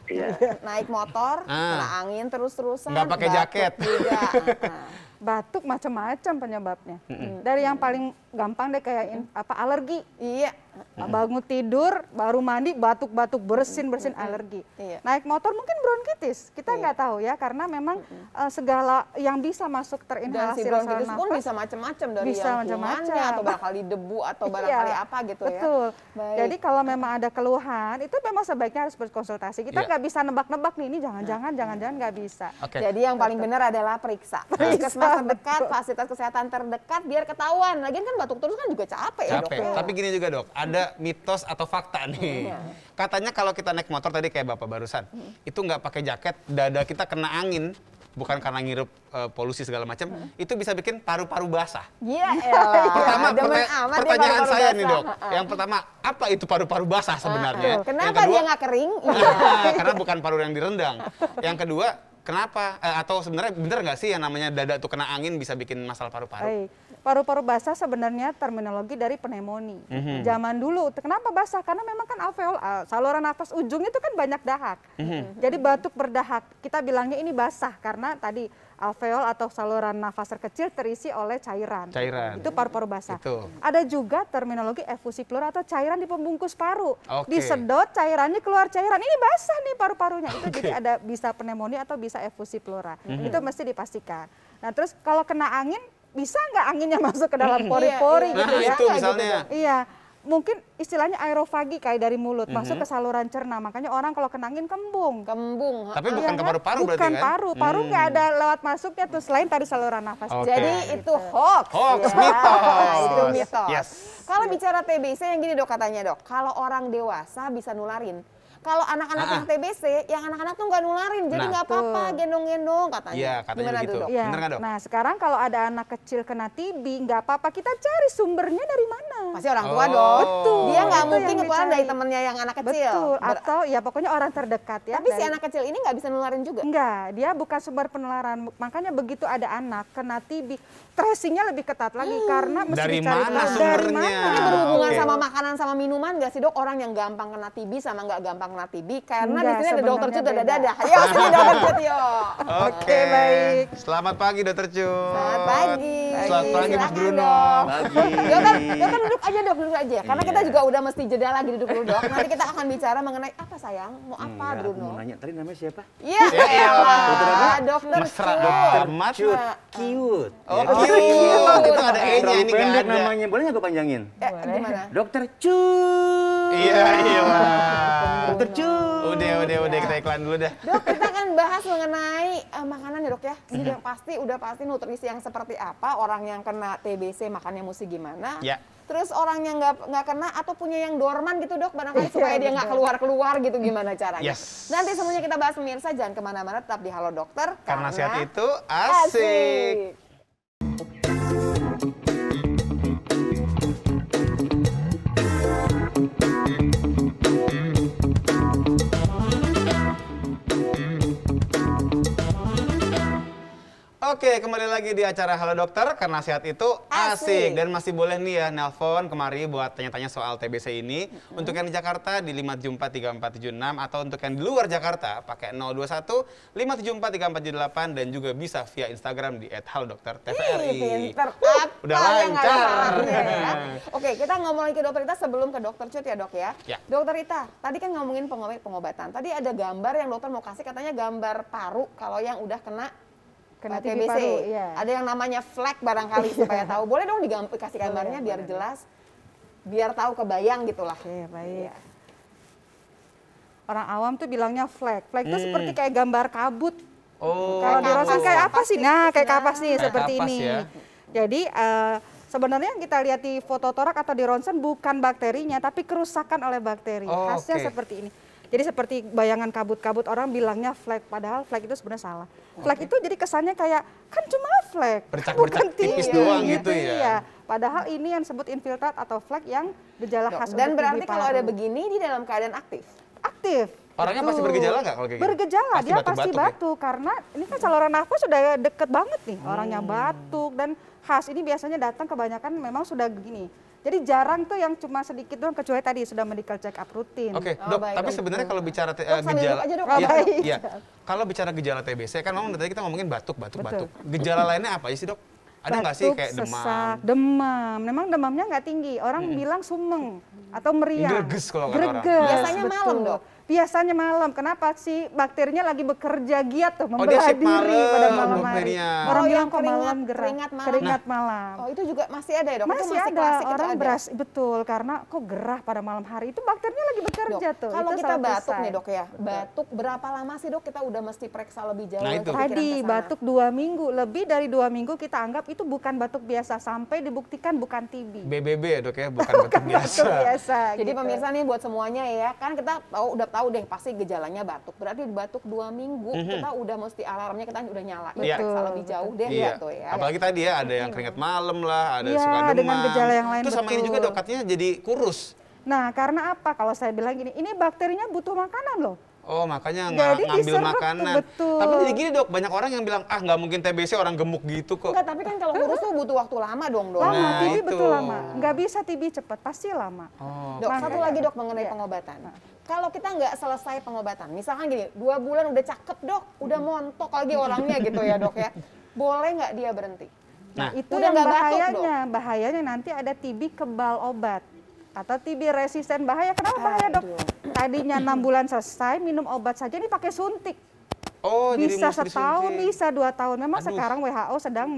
Speaker 6: Iya.
Speaker 4: Naik motor,
Speaker 3: Ah.
Speaker 4: kena angin terus-terusan.
Speaker 3: Nggak pakai
Speaker 4: batuk
Speaker 3: jaket.
Speaker 4: juga. Nah.
Speaker 5: batuk macam-macam penyebabnya. Dari yang paling gampang deh kayak alergi.
Speaker 4: Iya.
Speaker 5: Bangun tidur, baru mandi, batuk-batuk, bersin-bersin alergi.
Speaker 4: Iya.
Speaker 5: Naik motor mungkin bronkitis, kita nggak tahu ya, karena memang segala yang bisa masuk
Speaker 4: Dan
Speaker 5: terinhalasi
Speaker 4: si
Speaker 5: saluran
Speaker 4: bronkitis pun
Speaker 5: nafas,
Speaker 4: bisa macam-macam dari
Speaker 5: bisa
Speaker 4: yang
Speaker 5: macam-macam.
Speaker 4: kumannya atau barangkali debu atau barangkali
Speaker 5: Iya,
Speaker 4: apa gitu ya.
Speaker 5: betul.
Speaker 4: Baik.
Speaker 5: Jadi kalau memang ada keluhan, itu memang sebaiknya harus berkonsultasi. Kita
Speaker 3: Iya.
Speaker 5: nggak bisa nebak-nebak nih, ini jangan-jangan nggak bisa.
Speaker 3: Oke.
Speaker 4: Jadi yang paling benar adalah periksa. Puskesmas terdekat, fasilitas kesehatan terdekat biar ketahuan. Lagian kan batuk terus kan juga capek ya dok.
Speaker 3: Capek.
Speaker 4: ya.
Speaker 3: Tapi gini juga, Dok. Ada mitos atau fakta nih. Katanya kalau kita naik motor tadi kayak Bapak barusan, itu nggak pakai jaket, dada kita kena angin, bukan karena ngirup polusi segala macam, itu bisa bikin paru-paru basah.
Speaker 4: Iya elah.
Speaker 3: Pertama,
Speaker 4: Demen amat ya
Speaker 3: pertanyaan
Speaker 4: paru-paru
Speaker 3: saya nih,
Speaker 4: basah.
Speaker 3: Dok. Yang pertama, apa itu paru-paru basah sebenarnya? Yang
Speaker 4: Kenapa
Speaker 3: kedua,
Speaker 4: dia nggak kering?
Speaker 3: karena bukan paru yang direndang. Yang kedua, kenapa? Atau sebenarnya bener nggak sih yang namanya dada tuh kena angin bisa bikin masalah paru-paru?
Speaker 5: Baik. Paru-paru basah sebenarnya terminologi dari pneumonia. Zaman dulu, kenapa basah? Karena memang kan alveol, saluran nafas ujung itu kan banyak dahak. Jadi batuk berdahak, kita bilangnya ini basah karena tadi alveol atau saluran nafas terkecil terisi oleh cairan.
Speaker 3: Cairan.
Speaker 5: Itu paru-paru basah.
Speaker 3: Itu.
Speaker 5: Ada juga terminologi efusi pleura atau cairan di pembungkus paru.
Speaker 3: Oke.
Speaker 5: Disedot cairannya keluar cairan. Ini basah nih paru-parunya. Itu jadi ada bisa pneumonia atau bisa efusi pleura. Itu mesti dipastikan. Nah, terus kalau kena angin bisa nggak anginnya masuk ke dalam pori-pori
Speaker 4: Iya,
Speaker 5: gitu
Speaker 3: Nah,
Speaker 5: ya?
Speaker 3: itu misalnya.
Speaker 5: Iya, mungkin istilahnya aerofagi kayak dari mulut masuk ke saluran cerna. Makanya orang kalau kena angin kembung.
Speaker 4: Kembung.
Speaker 3: Tapi
Speaker 5: Iya
Speaker 3: bukan ke
Speaker 5: kan?
Speaker 3: paru-paru berarti
Speaker 5: Bukan
Speaker 3: kan?
Speaker 5: paru, paru nggak ada lewat masuknya tuh selain tadi saluran nafas.
Speaker 3: Oke.
Speaker 4: Jadi itu hoax.
Speaker 3: Hoax,
Speaker 4: ya.
Speaker 3: mitos.
Speaker 4: Itu mitos.
Speaker 3: Yes.
Speaker 4: Kalau bicara TBC yang gini dok katanya dok, kalau orang dewasa bisa nularin. Kalau anak-anak yang TBC, yang anak-anak tuh nggak nularin, jadi
Speaker 3: Nah.
Speaker 4: nggak apa-apa gendong-gendong katanya.
Speaker 3: Iya, katanya
Speaker 4: Gimana
Speaker 3: begitu.
Speaker 4: tuh dok?
Speaker 5: Iya.
Speaker 3: Bener nggak, Dok?
Speaker 5: Nah sekarang kalau ada anak kecil kena TB nggak apa-apa, kita cari sumbernya dari mana.
Speaker 4: Pasti orang tua
Speaker 3: Oh.
Speaker 4: dong.
Speaker 3: Betul.
Speaker 4: Dia nggak
Speaker 5: Itu
Speaker 4: mungkin ketularan dari temennya yang anak kecil.
Speaker 5: Betul, atau ya pokoknya orang terdekat ya.
Speaker 4: Tapi si anak kecil ini nggak bisa nularin juga?
Speaker 5: Enggak, dia bukan sumber penularan. Makanya begitu ada anak kena TB, tracingnya lebih ketat lagi karena mesti
Speaker 3: Dari
Speaker 5: dicari
Speaker 3: mana
Speaker 5: tahu
Speaker 3: sumbernya?
Speaker 4: Ini berhubungan
Speaker 3: Oke.
Speaker 4: sama makanan sama minuman nggak sih dok? Orang yang gampang kena TB sama nggak gampang kena TB? Karena di
Speaker 5: Enggak,
Speaker 4: sini ada dokter Cut
Speaker 5: sebenarnya
Speaker 4: dadah-dadah.
Speaker 5: beda.
Speaker 4: Ayo sini dokter Cut yuk.
Speaker 3: Oke,
Speaker 5: baik.
Speaker 3: Selamat pagi Dokter Cut.
Speaker 4: Selamat pagi.
Speaker 3: Selamat pagi Mas
Speaker 4: Silakan,
Speaker 3: Bruno.
Speaker 4: dok.
Speaker 1: Pagi.
Speaker 4: Dokter duduk aja dok, duduk aja. Karena kita juga udah mesti jeda lagi duduk dulu dok. Nanti kita akan bicara mengenai apa sayang, mau apa
Speaker 1: Enggak, aku
Speaker 4: Bruno?
Speaker 1: mau nanya, tadi namanya siapa?
Speaker 4: Iya, dokter
Speaker 3: Mesra
Speaker 4: Cut.
Speaker 3: amat.
Speaker 1: Cut. Cute.
Speaker 3: Oh,
Speaker 1: Ya,
Speaker 3: cute. Itu ada E-nya,
Speaker 1: terlalu
Speaker 3: ini nggak
Speaker 1: pendek
Speaker 3: ada.
Speaker 1: namanya, boleh nggak gue panjangin?
Speaker 4: Gimana?
Speaker 1: Dokter Cut.
Speaker 3: Iya.
Speaker 1: Dokter Cut.
Speaker 3: Udah kita iklan dulu dah.
Speaker 4: Dok, kita akan bahas mengenai makanan ya dok ya. Ini udah pasti nutrisi yang seperti apa, orang yang kena TBC makannya mesti gimana.
Speaker 3: Ya.
Speaker 4: Terus orang yang nggak kena atau punya yang dorman gitu dok, barangkali supaya dia nggak keluar gitu gimana caranya.
Speaker 3: Yes.
Speaker 4: Nanti semuanya kita bahas pemirsa, jangan kemana-mana, tetap di Halo Dokter.
Speaker 3: Karena sehat itu asik. Oke, kembali lagi di acara Halo Dokter, karena sehat itu asik. Dan masih boleh nih ya nelpon kemari buat tanya-tanya soal TBC ini. Untuk yang di Jakarta di 5743476 atau untuk yang di luar Jakarta pakai 021 5743478 dan juga bisa via Instagram di @halodokter_tvri.
Speaker 4: Pinter.
Speaker 3: Udah
Speaker 4: Apa yang nggak ada
Speaker 3: lancar.
Speaker 4: salahnya ya. Oke, kita ngomong lagi ke dokter Rita sebelum ke dokter Cut ya dok ya.
Speaker 3: Ya.
Speaker 4: Dokter Rita, tadi kan ngomongin pengobatan. Tadi ada gambar yang dokter mau kasih, katanya gambar paru kalau yang udah kena
Speaker 5: TB
Speaker 4: TBC.
Speaker 5: paru, iya.
Speaker 4: Ada yang namanya flek barangkali supaya tahu. Boleh dong dikasih gambarnya biar jelas, biar tahu kebayang gitulah.
Speaker 5: Oke, baik.
Speaker 4: Iya.
Speaker 5: Orang awam tuh bilangnya flag. Flag itu seperti kayak gambar kabut.
Speaker 3: Oh,
Speaker 5: Kalau di ronsen kayak apa sih? Nah, kayak kapas nih,
Speaker 3: Kayak
Speaker 5: seperti
Speaker 3: kapas
Speaker 5: ini.
Speaker 3: ya.
Speaker 5: Jadi sebenarnya yang kita lihat di foto torak atau di ronsen bukan bakterinya, tapi kerusakan oleh bakteri.
Speaker 3: Oh,
Speaker 5: Khasnya
Speaker 3: oke.
Speaker 5: seperti ini. Jadi seperti bayangan kabut-kabut, orang bilangnya flag, padahal flag itu sebenarnya salah. Flag itu jadi kesannya kayak, kan cuma flag,
Speaker 3: Bercak-bercak tipis doang gitu ya.
Speaker 5: Iya. Padahal ini yang disebut infiltrat atau flag yang gejala khas
Speaker 4: Dan
Speaker 5: untuk
Speaker 4: berarti
Speaker 5: TB
Speaker 4: kalau
Speaker 5: paru.
Speaker 4: ada begini di dalam keadaan aktif.
Speaker 5: Aktif.
Speaker 3: Orangnya pasti
Speaker 5: Betul.
Speaker 3: bergejala nggak kalau kayak gitu?
Speaker 5: Bergejala, dia pasti
Speaker 3: batuk-batuk ya?
Speaker 5: batuk karena ini kan saluran nafas sudah deket banget nih, orangnya batuk dan khas ini biasanya datang kebanyakan memang sudah begini. Jadi jarang tuh yang cuma sedikit doang, kecuali tadi sudah medical check up rutin.
Speaker 3: Oke,
Speaker 4: Oh,
Speaker 3: Dok,
Speaker 4: baik,
Speaker 3: tapi
Speaker 4: dok.
Speaker 3: sebenarnya kalau bicara
Speaker 4: Dok, sambil
Speaker 3: gejala
Speaker 4: duduk aja, Dok.
Speaker 3: Iya,
Speaker 5: Baik.
Speaker 3: iya. Kalau bicara gejala TBC kan memang tadi kita ngomongin batuk.
Speaker 5: Betul.
Speaker 3: Gejala lainnya apa aja sih, Dok? Ada nggak sih
Speaker 5: Batuk,
Speaker 3: kayak demam?
Speaker 5: sesak, demam. Memang demamnya nggak tinggi. Orang bilang sumeng atau meriang.
Speaker 3: Greges kalau kata orang.
Speaker 5: Greges,
Speaker 4: Biasanya malam,
Speaker 5: betul.
Speaker 4: Dok?
Speaker 5: Biasanya malam. Kenapa sih bakterinya lagi bekerja giat tuh,
Speaker 3: Oh, dia
Speaker 5: membelah
Speaker 3: shift
Speaker 5: diri
Speaker 3: malam
Speaker 5: pada malam hari.
Speaker 3: bakterinya.
Speaker 5: Orang
Speaker 4: Oh,
Speaker 5: bilang
Speaker 4: yang
Speaker 5: kok malam gerah.
Speaker 4: keringat malam.
Speaker 5: Keringat malam.
Speaker 4: Oh itu juga masih ada ya dok? Itu
Speaker 5: Masih
Speaker 4: klasik
Speaker 5: ada
Speaker 4: itu
Speaker 5: orang
Speaker 4: ada.
Speaker 5: beras, betul, karena kok gerah pada malam hari itu bakterinya lagi bekerja
Speaker 4: Dok,
Speaker 5: tuh.
Speaker 4: kalau
Speaker 5: itu
Speaker 4: kita
Speaker 5: salah
Speaker 4: batuk
Speaker 5: selesai.
Speaker 4: nih dok ya, batuk berapa lama sih dok kita udah mesti periksa lebih jauh?
Speaker 3: Nah,
Speaker 4: untuk
Speaker 3: itu.
Speaker 4: pikiran
Speaker 5: Tadi
Speaker 4: ke sana?
Speaker 5: batuk 2 minggu, lebih dari 2 minggu kita anggap itu bukan batuk biasa sampai dibuktikan bukan TB.
Speaker 3: BBB ya, Dok ya, bukan batuk biasa.
Speaker 5: Batuk biasa.
Speaker 4: Jadi
Speaker 5: gitu.
Speaker 4: pemirsa nih buat semuanya ya, kan kita udah tahu deh pasti gejalanya batuk. Berarti batuk 2 minggu kita udah mesti alarmnya kita udah nyala.
Speaker 3: Iya.
Speaker 4: Periksa lebih jauh deh
Speaker 3: Iya.
Speaker 4: gitu ya.
Speaker 3: Apalagi tadi ya ada yang keringat malam lah, ada
Speaker 5: Iya,
Speaker 3: suka demam.
Speaker 5: dengan gejala yang lain,
Speaker 3: Terus sama ini
Speaker 5: betul.
Speaker 3: juga Dok, katanya jadi kurus.
Speaker 5: Nah, karena apa? Kalau saya bilang gini, ini bakterinya butuh makanan loh.
Speaker 3: Oh, makanya
Speaker 5: Jadi
Speaker 3: ngambil
Speaker 5: diserap tuh,
Speaker 3: makanan.
Speaker 5: betul.
Speaker 3: Tapi jadi gini, Dok, banyak orang yang bilang, "Ah, nggak mungkin TBC orang gemuk gitu kok."
Speaker 4: Enggak, tapi kan kalau kurus tuh butuh waktu lama dong dok.
Speaker 5: Lama,
Speaker 3: Nah,
Speaker 5: TB
Speaker 3: itu.
Speaker 5: betul lama. Nggak bisa TB cepat, pasti lama.
Speaker 3: Oh.
Speaker 4: Dok,
Speaker 5: Makanya.
Speaker 4: satu lagi dok mengenai
Speaker 5: Iya.
Speaker 4: pengobatan. Kalau kita nggak selesai pengobatan, misalkan gini, 2 bulan udah cakep dok, udah montok lagi orangnya gitu ya dok ya, boleh nggak dia berhenti?
Speaker 3: Nah,
Speaker 5: Itu
Speaker 4: Udah
Speaker 5: yang
Speaker 4: nggak batuk,
Speaker 5: bahayanya. Bahayanya nanti ada TB kebal obat. Atau TB resisten. Bahaya, kenapa bahaya dok? Tadinya 6 bulan selesai, minum obat saja ini pakai suntik.
Speaker 3: oh, jadi
Speaker 5: Bisa
Speaker 3: mesti
Speaker 5: setahun,
Speaker 3: disuntik.
Speaker 5: bisa 2 tahun. Memang
Speaker 3: Aduh.
Speaker 5: sekarang WHO sedang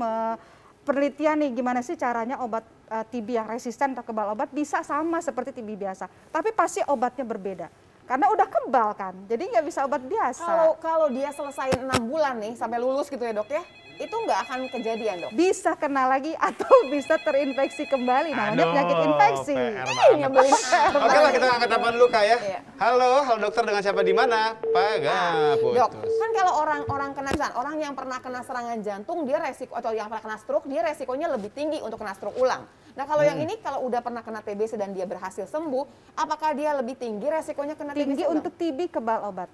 Speaker 5: penelitian nih gimana sih caranya obat TB yang resisten atau kebal obat bisa sama seperti TB biasa. Tapi pasti obatnya berbeda. Karena udah kebal kan, jadi nggak bisa obat biasa.
Speaker 4: Kalau dia selesai 6 bulan nih sampai lulus gitu ya dok ya, itu nggak akan kejadian dok.
Speaker 5: Bisa kena lagi atau bisa terinfeksi kembali, namanya
Speaker 3: Aduh,
Speaker 5: penyakit infeksi.
Speaker 3: PR banget.
Speaker 4: Nyebelin.
Speaker 3: Oke lah, kita angkat telepon dulu Kak ya.
Speaker 4: Iya.
Speaker 3: Halo dokter, dengan siapa di mana?
Speaker 4: Dok,
Speaker 3: Putus.
Speaker 4: kan kalau orang kena misalkan, orang yang pernah kena serangan jantung dia resiko atau yang pernah kena stroke dia resikonya lebih tinggi untuk kena stroke ulang. Nah kalau yang ini kalau udah pernah kena TBC dan dia berhasil sembuh, apakah dia lebih tinggi resikonya kena TBC?
Speaker 5: Tinggi untuk TB kebal obat.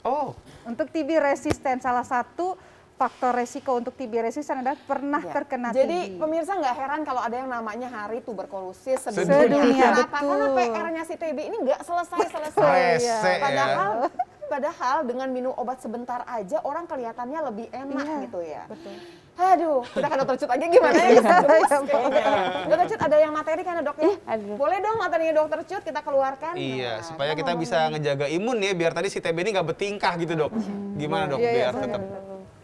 Speaker 3: Oh.
Speaker 5: Untuk TB resisten, salah satu faktor resiko untuk TB resisten adalah pernah terkena TB.
Speaker 4: Jadi pemirsa nggak heran kalau ada yang namanya hari tuberkulosis
Speaker 5: sedunia.
Speaker 4: Kenapa? Karena
Speaker 5: Betul.
Speaker 4: PR-nya si TB ini nggak selesai-selesai.
Speaker 3: Rese,
Speaker 4: Padahal dengan minum obat sebentar aja orang kelihatannya lebih enak gitu ya.
Speaker 5: Betul.
Speaker 4: Aduh, kita kan dokter Cut lagi gimana ya? Dokter Cut ada yang materi kan dok ya? Boleh dong materinya dokter Cut kita keluarkan.
Speaker 3: Iya, supaya kita bisa ngejaga imun ya, biar tadi si TB ini nggak bertingkah gitu dok. Gimana dok, biar tetap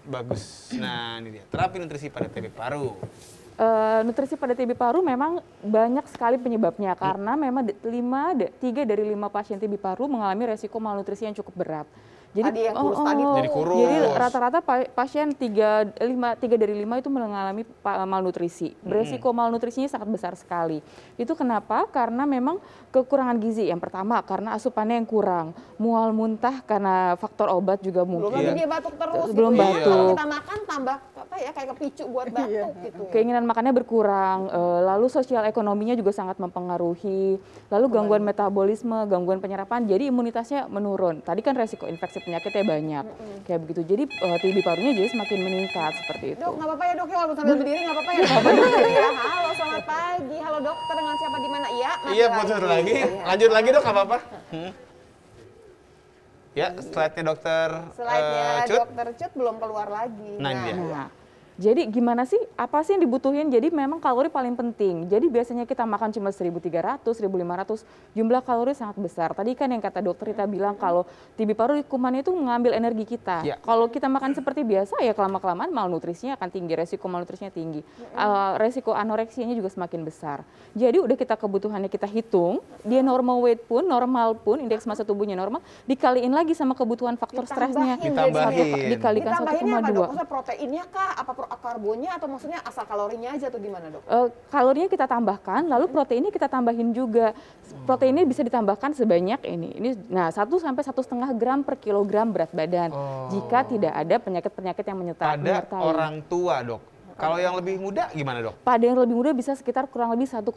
Speaker 3: bagus. Nah ini dia, terapi nutrisi pada TB paru.
Speaker 8: Nutrisi pada TB paru memang banyak sekali penyebabnya karena memang 3 dari 5 pasien TB paru mengalami resiko malnutrisi yang cukup berat.
Speaker 4: Jadi yang kurus tadi
Speaker 3: Jadi kurus.
Speaker 8: Jadi rata-rata pasien 3 dari 5 itu mengalami malnutrisi. Resiko malnutrisinya sangat besar sekali. Itu kenapa? Karena memang kekurangan gizi. Yang pertama karena asupannya yang kurang, mual muntah karena faktor obat juga mungkin.
Speaker 4: Belum lagi dia batuk terus.
Speaker 8: Belum
Speaker 4: gitu ya.
Speaker 8: batuk.
Speaker 4: Kalau kita makan tambah apa ya kayak kepicu buat batuk gitu. Ya.
Speaker 8: Keinginan makannya berkurang, lalu sosial ekonominya juga sangat mempengaruhi, lalu gangguan metabolisme, gangguan penyerapan, jadi imunitasnya menurun. Tadi kan resiko infeksi penyakitnya banyak, kayak begitu. Jadi TB parunya jadi semakin meningkat seperti itu.
Speaker 4: Dok, nggak apa-apa ya dok ya, walaupun sambil berdiri nggak apa-apa ya. Ya, halo selamat pagi, halo dokter dengan siapa di mana? Iya,
Speaker 3: Iya, putus lagi. Lanjut lagi dok, nggak apa-apa. Ya, slide-nya dokter
Speaker 4: Slide-nya
Speaker 3: Cut.
Speaker 4: dokter Cut belum keluar lagi.
Speaker 3: Nah, dia.
Speaker 8: Nah, jadi gimana sih? Apa sih yang dibutuhin? Jadi memang kalori paling penting. Jadi biasanya kita makan cuma 1.300, 1.500, jumlah kalori sangat besar. Tadi kan yang kata dokter Rita bilang kalau TB paru kuman itu mengambil energi kita.
Speaker 3: Ya.
Speaker 8: Kalau kita makan seperti biasa ya kelama-kelamaan malnutrisinya akan tinggi, resiko malnutrisinya tinggi. Resiko anoreksianya juga semakin besar. Jadi udah kita kebutuhannya kita hitung, dia normal weight pun, normal pun, indeks massa tubuhnya normal, dikaliin lagi sama kebutuhan faktor stresnya.
Speaker 3: Ditambahin.
Speaker 8: Dikalikan
Speaker 4: Ditambahinnya apa
Speaker 8: 1,2.
Speaker 4: dok? Maksudnya proteinnya kah? Apa karbonnya atau maksudnya asal kalorinya aja tuh gimana dok?
Speaker 8: Kalorinya kita tambahkan, lalu proteinnya kita tambahin juga. Proteinnya bisa ditambahkan sebanyak ini. Nah 1 sampai 1,5 gram per kilogram berat badan. Jika tidak ada penyakit-penyakit yang
Speaker 3: Pada
Speaker 8: menyertai.
Speaker 3: orang tua dok. Kalau yang lebih muda gimana dok?
Speaker 8: Pada yang lebih muda bisa sekitar kurang lebih 1,2.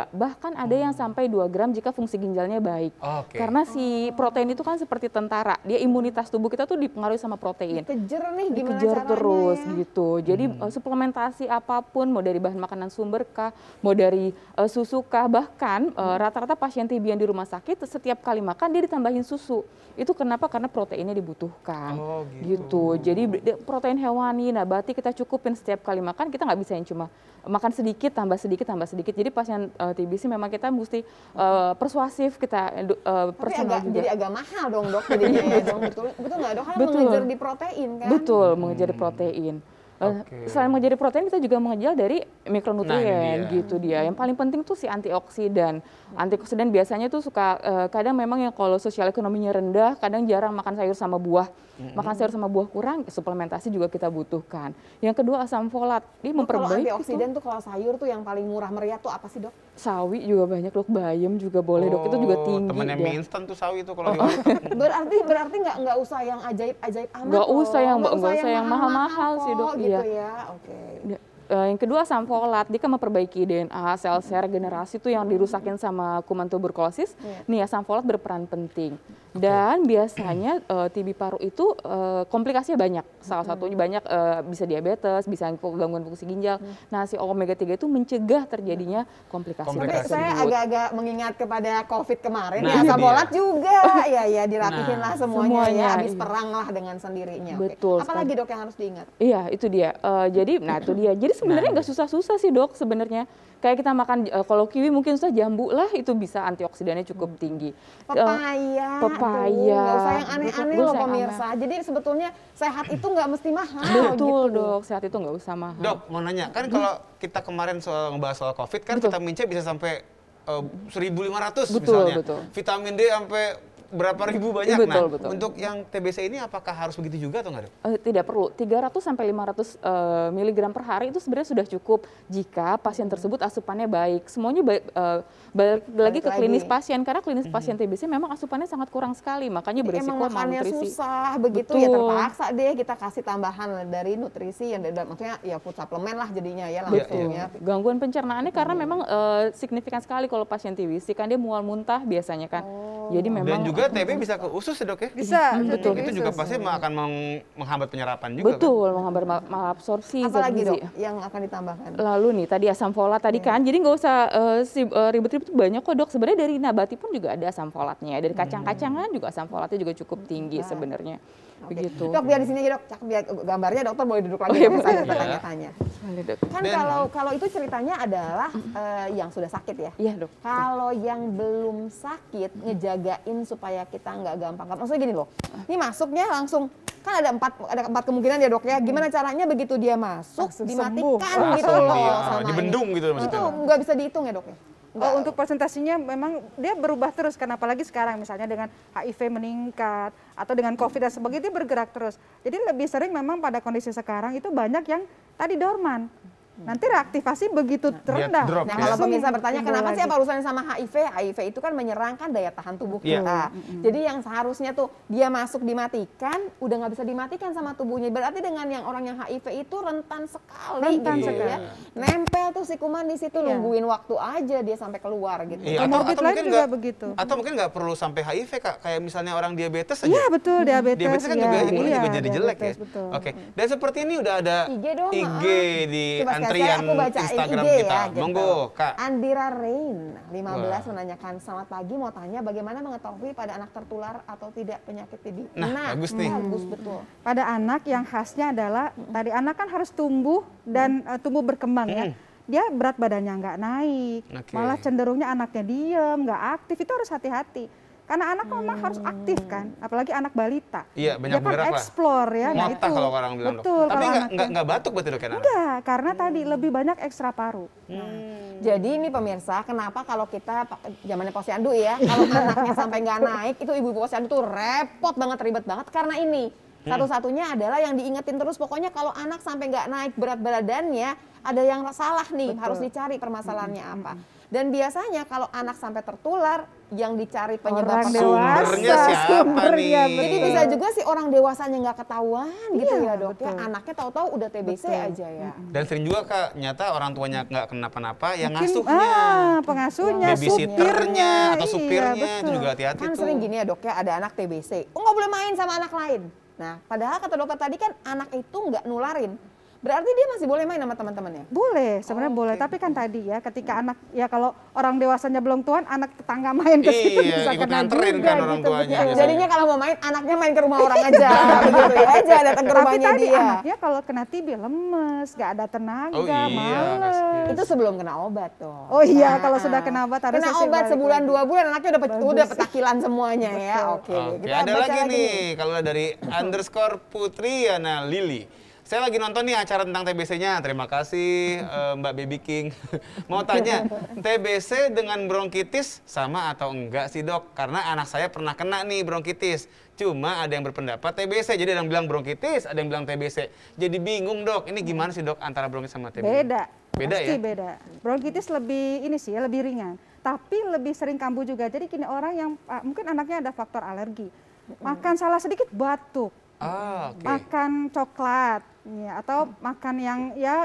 Speaker 8: Bahkan ada yang sampai 2 gram jika fungsi ginjalnya baik.
Speaker 3: Oke.
Speaker 8: Karena si protein itu kan seperti tentara. Dia imunitas tubuh kita tuh dipengaruhi sama protein.
Speaker 4: Kejer nih gimana
Speaker 8: Dikejar
Speaker 4: caranya
Speaker 8: terus
Speaker 4: ya?
Speaker 8: gitu. Jadi suplementasi apapun, mau dari bahan makanan sumber kah, mau dari susu kah, bahkan rata-rata pasien TB yang di rumah sakit setiap kali makan dia ditambahin susu. Itu kenapa? Karena proteinnya dibutuhkan.
Speaker 3: Oh,
Speaker 8: gitu. Jadi protein hewani, nabati kita cukupin setiap kali makan, kita nggak bisa yang cuma makan sedikit, tambah sedikit, tambah sedikit. Jadi pasien TBC memang kita mesti persuasif, kita personal juga.
Speaker 4: Jadi agak mahal dong dok, jadinya ya dong, betul nggak dok? Karena mengejar di protein kan?
Speaker 8: Betul, mengejar di protein. Selain mengejar protein, kita juga mengejar dari mikronutrien gitu dia. Yang paling penting tuh si antioksidan. Antioksidan biasanya tuh suka kadang memang yang kalau sosial ekonominya rendah, kadang jarang makan sayur sama buah. Makan sayur sama buah kurang, suplementasi juga kita butuhkan. Yang kedua asam folat, dia memperbaiki.
Speaker 4: Kalau antioksidan tuh kalau sayur tuh yang paling murah meriah tuh apa sih dok?
Speaker 8: Sawi juga banyak dok, bayam juga boleh dok, itu juga tinggi.
Speaker 3: Temennya
Speaker 8: dia.
Speaker 3: mie instan tuh sawi tuh kalau di
Speaker 4: Berarti nggak usah yang ajaib-ajaib amat.
Speaker 8: Nggak usah yang
Speaker 4: Nggak
Speaker 8: nggak usah yang mahal-mahal sih dok.
Speaker 4: Gitu
Speaker 8: Iya.
Speaker 4: ya, oke.
Speaker 8: Yang kedua asam folat, dia kan memperbaiki DNA, sel regenerasi tuh yang dirusakin sama kuman tuberkulosis. Nih asam folat berperan penting. Dan biasanya TB paru itu komplikasinya banyak. Salah satunya banyak bisa diabetes, bisa gangguan fungsi ginjal. Nah si omega 3 itu mencegah terjadinya komplikasi.
Speaker 4: Tapi saya agak-agak mengingat kepada COVID kemarin
Speaker 3: Nah,
Speaker 4: ya, asam
Speaker 3: ini
Speaker 4: folat juga. Ya dirapihin lah semuanya ya,
Speaker 8: semuanya,
Speaker 4: habis perang lah dengan sendirinya. Oke.
Speaker 8: Betul
Speaker 4: Apalagi dok yang harus diingat?
Speaker 8: Iya, itu dia. Itu dia. Jadi sebenarnya nggak susah-susah sih dok sebenarnya. Kayak kita makan, kalau kiwi mungkin susah, jambu lah itu bisa antioksidannya cukup tinggi.
Speaker 4: Papaya.
Speaker 8: Papaya.
Speaker 4: Nggak usah yang aneh-aneh loh pemirsa. Jadi sebetulnya sehat itu nggak mesti mahal.
Speaker 8: Betul
Speaker 4: gitu.
Speaker 8: dok, sehat itu nggak usah mahal.
Speaker 3: Dok, mau nanya, kan kalau kita kemarin ngebahas soal COVID, kan vitamin C bisa sampai 1.500
Speaker 8: Betul,
Speaker 3: misalnya.
Speaker 8: betul.
Speaker 3: Vitamin D sampai berapa ribu banyak.
Speaker 8: Betul,
Speaker 3: Nah,
Speaker 8: betul.
Speaker 3: untuk yang TBC ini apakah harus begitu juga atau enggak, Dok?
Speaker 8: Tidak perlu. 300 sampai 500 miligram per hari itu sebenarnya sudah cukup jika pasien tersebut asupannya baik. Semuanya balik lagi ke klinis pasien, karena klinis pasien TBC memang asupannya sangat kurang sekali, makanya berisiko
Speaker 4: Emang makannya
Speaker 8: malnutrisi.
Speaker 4: susah begitu ya, terpaksa deh kita kasih tambahan dari nutrisi yang maksudnya ya food supplement lah jadinya ya langsungnya.
Speaker 8: Gangguan pencernaannya karena memang signifikan sekali kalau pasien TBC, kan dia mual muntah biasanya kan. Jadi memang
Speaker 3: Dan juga TB bisa ke usus ya, Dok ya?
Speaker 5: Bisa,
Speaker 3: Betul.
Speaker 5: bisa
Speaker 3: Itu juga
Speaker 5: usus.
Speaker 3: pasti akan menghambat penyerapan juga.
Speaker 8: betul menghambat malabsorpsi zat
Speaker 4: Apalagi
Speaker 8: gizi.
Speaker 4: Dok yang akan ditambahkan?
Speaker 8: Lalu nih tadi asam folat tadi kan, jadi nggak usah ribet-ribet, banyak kok Dok. Sebenarnya dari nabati pun juga ada asam folatnya, dari kacang-kacangan juga asam folatnya juga cukup tinggi sebenarnya. Begitu.
Speaker 4: Dok, biar di sini aja Dok, cakep biar gambarnya dokter boleh duduk lagi.
Speaker 8: iya,
Speaker 4: saya
Speaker 8: boleh.
Speaker 4: tanya-tanya.
Speaker 8: Boleh, Dok.
Speaker 4: Kan kalau itu ceritanya adalah yang sudah sakit ya.
Speaker 8: Iya Dok.
Speaker 4: Kalau yang belum sakit ngejagain supaya kita nggak gampang. Maksudnya gini loh, ini masuknya langsung kan ada empat kemungkinan ya Dok ya. Gimana caranya begitu dia masuk
Speaker 5: Langsung
Speaker 4: dimatikan
Speaker 5: sembuh.
Speaker 4: gitu loh
Speaker 3: Iya,
Speaker 4: sama
Speaker 3: dibendung
Speaker 4: ini.
Speaker 3: gitu maksudnya.
Speaker 4: Itu nggak bisa dihitung ya Dok ya.
Speaker 5: Oh, untuk presentasinya memang dia berubah terus, karena apalagi sekarang misalnya dengan HIV meningkat atau dengan COVID dan sebagainya, dia bergerak terus. Jadi lebih sering memang pada kondisi sekarang itu banyak yang tadi dorman. Nanti reaktivasi begitu terendah.
Speaker 3: drop
Speaker 4: Nah
Speaker 3: ya.
Speaker 4: kalau
Speaker 5: langsung
Speaker 4: pemirsa bertanya
Speaker 5: timbul
Speaker 4: kenapa sih
Speaker 5: lagi.
Speaker 4: apa urusannya sama HIV? HIV itu kan menyerang kan daya tahan tubuh
Speaker 3: Iya.
Speaker 4: kita. Jadi yang seharusnya tuh dia masuk dimatikan, udah nggak bisa dimatikan sama tubuhnya. Berarti dengan yang orang yang HIV itu rentan sekali
Speaker 5: Rentan
Speaker 4: gitu
Speaker 5: sekali.
Speaker 4: ya. Nempel tuh si kuman di situ
Speaker 5: Iya.
Speaker 4: nungguin waktu aja dia sampai keluar gitu.
Speaker 3: Iya,
Speaker 5: Comorbid lain
Speaker 3: mungkin
Speaker 5: juga
Speaker 3: nggak-
Speaker 5: begitu.
Speaker 3: Atau mungkin nggak perlu sampai HIV, Kak. Kayak misalnya orang diabetes saja.
Speaker 5: Iya betul, diabetes.
Speaker 3: Diabetes kan
Speaker 5: ya.
Speaker 3: juga imunnya
Speaker 5: Iya,
Speaker 3: juga jadi jelek ya.
Speaker 5: diabetes, betul.
Speaker 3: Oke. Dan seperti ini udah ada
Speaker 4: IG dong,
Speaker 3: IG di
Speaker 4: Coba sekali
Speaker 3: antrian
Speaker 4: aku bacain
Speaker 3: Instagram
Speaker 4: IG
Speaker 3: kita.
Speaker 4: ya, gitu.
Speaker 3: Monggo, Kak.
Speaker 4: Andira Rain 15
Speaker 3: Wah.
Speaker 4: menanyakan selamat pagi, mau tanya bagaimana mengetahui pada anak tertular atau tidak penyakit TB.
Speaker 3: Nah, bagus nih.
Speaker 4: Bagus betul.
Speaker 5: Pada anak yang khasnya adalah tadi anak kan harus tumbuh dan tumbuh berkembang ya. Dia berat badannya nggak naik,
Speaker 3: Oke.
Speaker 5: malah cenderungnya anaknya diem, nggak aktif, itu harus hati-hati. Karena anak memang harus aktif kan, apalagi anak balita.
Speaker 3: Iya, banyak
Speaker 5: Dia kan
Speaker 3: bergerak lah.
Speaker 5: explore ya. Nah,
Speaker 3: Ngotak
Speaker 5: itu.
Speaker 3: kalau orang bilang, Dok.
Speaker 5: Betul.
Speaker 3: Tapi
Speaker 5: kalau
Speaker 3: nggak
Speaker 5: anaknya-
Speaker 3: nggak batuk berarti, Dok, kan anak?
Speaker 5: Enggak, karena tadi lebih banyak ekstra paru.
Speaker 4: Jadi ini pemirsa, kenapa kalau kita zamannya posyandu ya, kalau anaknya sampai nggak naik, itu ibu-ibu posyandu tuh repot banget, ribet banget karena ini. Satu-satunya adalah yang diingetin terus, pokoknya kalau anak sampai nggak naik berat badannya, ada yang salah nih, harus dicari permasalahannya apa. Dan biasanya kalau anak sampai tertular, yang dicari penyebab
Speaker 5: Orang
Speaker 4: permasalahan.
Speaker 3: Sumbernya siapa
Speaker 5: sumbernya,
Speaker 3: nih?
Speaker 4: Jadi bisa juga si orang dewasanya nggak ketahuan gitu
Speaker 5: Iya,
Speaker 4: ya Dok ya,
Speaker 5: betul.
Speaker 4: anaknya tahu-tahu udah TBC
Speaker 5: Betul.
Speaker 4: aja ya.
Speaker 3: Dan sering juga, Kak, nyata orang tuanya nggak kenapa-napa, yang
Speaker 5: Mungkin,
Speaker 3: ngasuhnya.
Speaker 5: pengasuhnya,
Speaker 3: Babysitternya atau
Speaker 5: iya,
Speaker 3: supirnya itu
Speaker 5: betul.
Speaker 3: juga hati-hati
Speaker 4: Kan
Speaker 3: tuh.
Speaker 4: sering gini ya Dok ya, ada anak TBC, oh nggak boleh main sama anak lain. Nah padahal kata dokter tadi kan anak itu nggak nularin, berarti dia masih boleh main sama teman-temannya.
Speaker 5: Boleh, sebenarnya boleh. Tapi kan tadi ya, ketika anak, ya kalau orang dewasanya belum tuan, anak tetangga main ke situ
Speaker 3: Iya,
Speaker 5: bisa
Speaker 3: ikut
Speaker 5: kena
Speaker 3: nganterin
Speaker 5: juga
Speaker 3: kan orang
Speaker 5: gitu.
Speaker 3: tuanya
Speaker 5: betul.
Speaker 3: biasanya.
Speaker 4: Jadinya kalau mau main, anaknya main ke rumah orang aja, begitu ya aja datang ke
Speaker 5: Tapi
Speaker 4: rumahnya
Speaker 5: tadi
Speaker 4: dia.
Speaker 5: anaknya kalau kena TB lemes, gak ada tenaga,
Speaker 3: Oh iya,
Speaker 5: males.
Speaker 3: kasihan.
Speaker 4: Itu sebelum kena obat tuh.
Speaker 5: Oh iya, kalau sudah kena obat harus
Speaker 4: Kena
Speaker 5: sesi
Speaker 4: obat
Speaker 5: balik
Speaker 4: sebulan
Speaker 5: lagi.
Speaker 4: 2 bulan anaknya udah petakilan semuanya ya. Oke,
Speaker 3: Oke,
Speaker 4: kita
Speaker 3: ada
Speaker 4: baca
Speaker 3: lagi nih, kalau dari _Putriana Lili. Saya lagi nonton nih acara tentang TBC-nya. Terima kasih Mbak Baby King. Mau tanya, TBC dengan bronkitis sama atau enggak sih, Dok? Karena anak saya pernah kena nih bronkitis. Cuma ada yang berpendapat TBC, jadi ada yang bilang bronkitis, ada yang bilang TBC. Jadi bingung, Dok. Ini gimana sih, Dok, antara bronkitis sama TBC?
Speaker 5: Beda.
Speaker 3: Beda
Speaker 5: Pasti
Speaker 3: ya?
Speaker 5: beda. Bronkitis lebih ini sih ya, lebih ringan. Tapi lebih sering kambuh juga. Jadi kini orang yang mungkin anaknya ada faktor alergi. Makan salah sedikit batuk.
Speaker 3: Ah, oke.
Speaker 5: Makan coklat ya, atau makan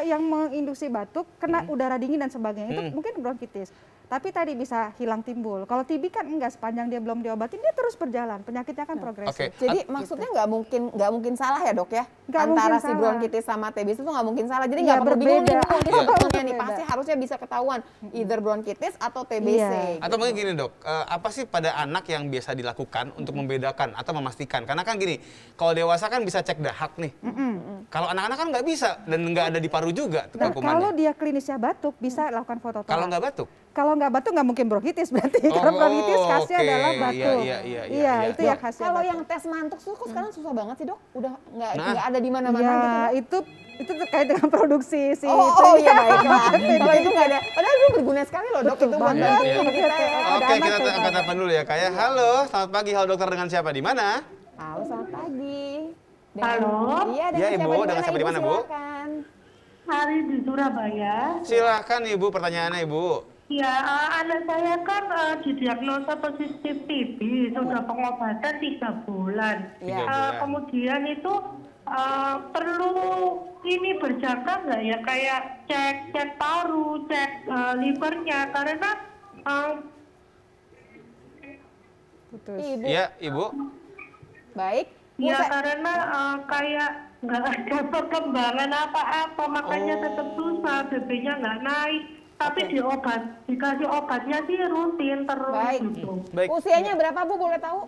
Speaker 5: yang menginduksi batuk, kena udara dingin dan sebagainya, itu mungkin bronkitis. Tapi tadi bisa hilang timbul. Kalau TB kan enggak, sepanjang dia belum diobatin dia terus berjalan, penyakitnya kan progresif.
Speaker 3: Oke.
Speaker 4: Jadi maksudnya nggak mungkin salah ya Dok ya?
Speaker 5: Nggak
Speaker 4: Antara
Speaker 5: mungkin
Speaker 4: si
Speaker 5: salah.
Speaker 4: bronkitis sama TBC itu nggak mungkin salah. Jadi
Speaker 5: Iya,
Speaker 4: nggak perlu bingung nih,
Speaker 5: berbeda.
Speaker 4: ini
Speaker 3: Iya.
Speaker 4: sebetulnya nih
Speaker 5: Berbeda.
Speaker 4: pasti harusnya bisa ketahuan either bronkitis atau TBC.
Speaker 5: Iya.
Speaker 3: Atau mungkin gini, Dok, apa sih pada anak yang biasa dilakukan untuk membedakan atau memastikan? Karena kan gini, kalau dewasa kan bisa cek dahak nih. Kalau anak-anak kan nggak bisa dan nggak ada di paru juga tuh
Speaker 5: Nah,
Speaker 3: kumannya.
Speaker 5: kalau dia klinisnya batuk bisa lakukan foto
Speaker 3: Kalau
Speaker 5: torak.
Speaker 3: nggak batuk?
Speaker 5: Kalau nggak batuk nggak mungkin bronkitis berarti. Karena bronkitis khasnya adalah batuk. Iya, itu yang khasnya.
Speaker 4: Kalau
Speaker 5: batuk.
Speaker 4: yang tes mantuk tuh kok sekarang susah banget sih, Dok? Udah nggak ada di mana-mana gitu.
Speaker 5: Itu terkait dengan produksi si
Speaker 4: Oh iya baiklah. Kalau itu nggak ada. Padahal itu berguna sekali loh, Dok. Itu buat bantu kita ya.
Speaker 3: Oke, kita angkat telepon dulu ya, Kayak. Halo, selamat pagi. Halo dokter, dengan siapa di mana?
Speaker 4: Halo, selamat pagi.
Speaker 7: Halo.
Speaker 4: Iya,
Speaker 3: Iya, Ibu. Dengan siapa di mana, Bu?
Speaker 4: Silakan.
Speaker 7: Hari di Surabaya.
Speaker 3: Silahkan Ibu, pertanyaannya Ibu.
Speaker 7: Ya, anak saya kan didiagnosa positif TB, sudah pengobatan 3 bulan.
Speaker 4: Iya.
Speaker 7: Kemudian itu perlu ini berjaga nggak ya, kayak cek paru, cek livernya, karena
Speaker 4: Ibu.
Speaker 3: Iya, Ibu.
Speaker 4: Baik.
Speaker 7: ya karena kayak nggak ada perkembangan apa-apa, makanya tetap susah, BB-nya nggak naik. Tapi dikasih obatnya sih rutin terus.
Speaker 4: Baik.
Speaker 7: Gitu.
Speaker 3: Baik.
Speaker 4: Usianya berapa, Bu, boleh tahu?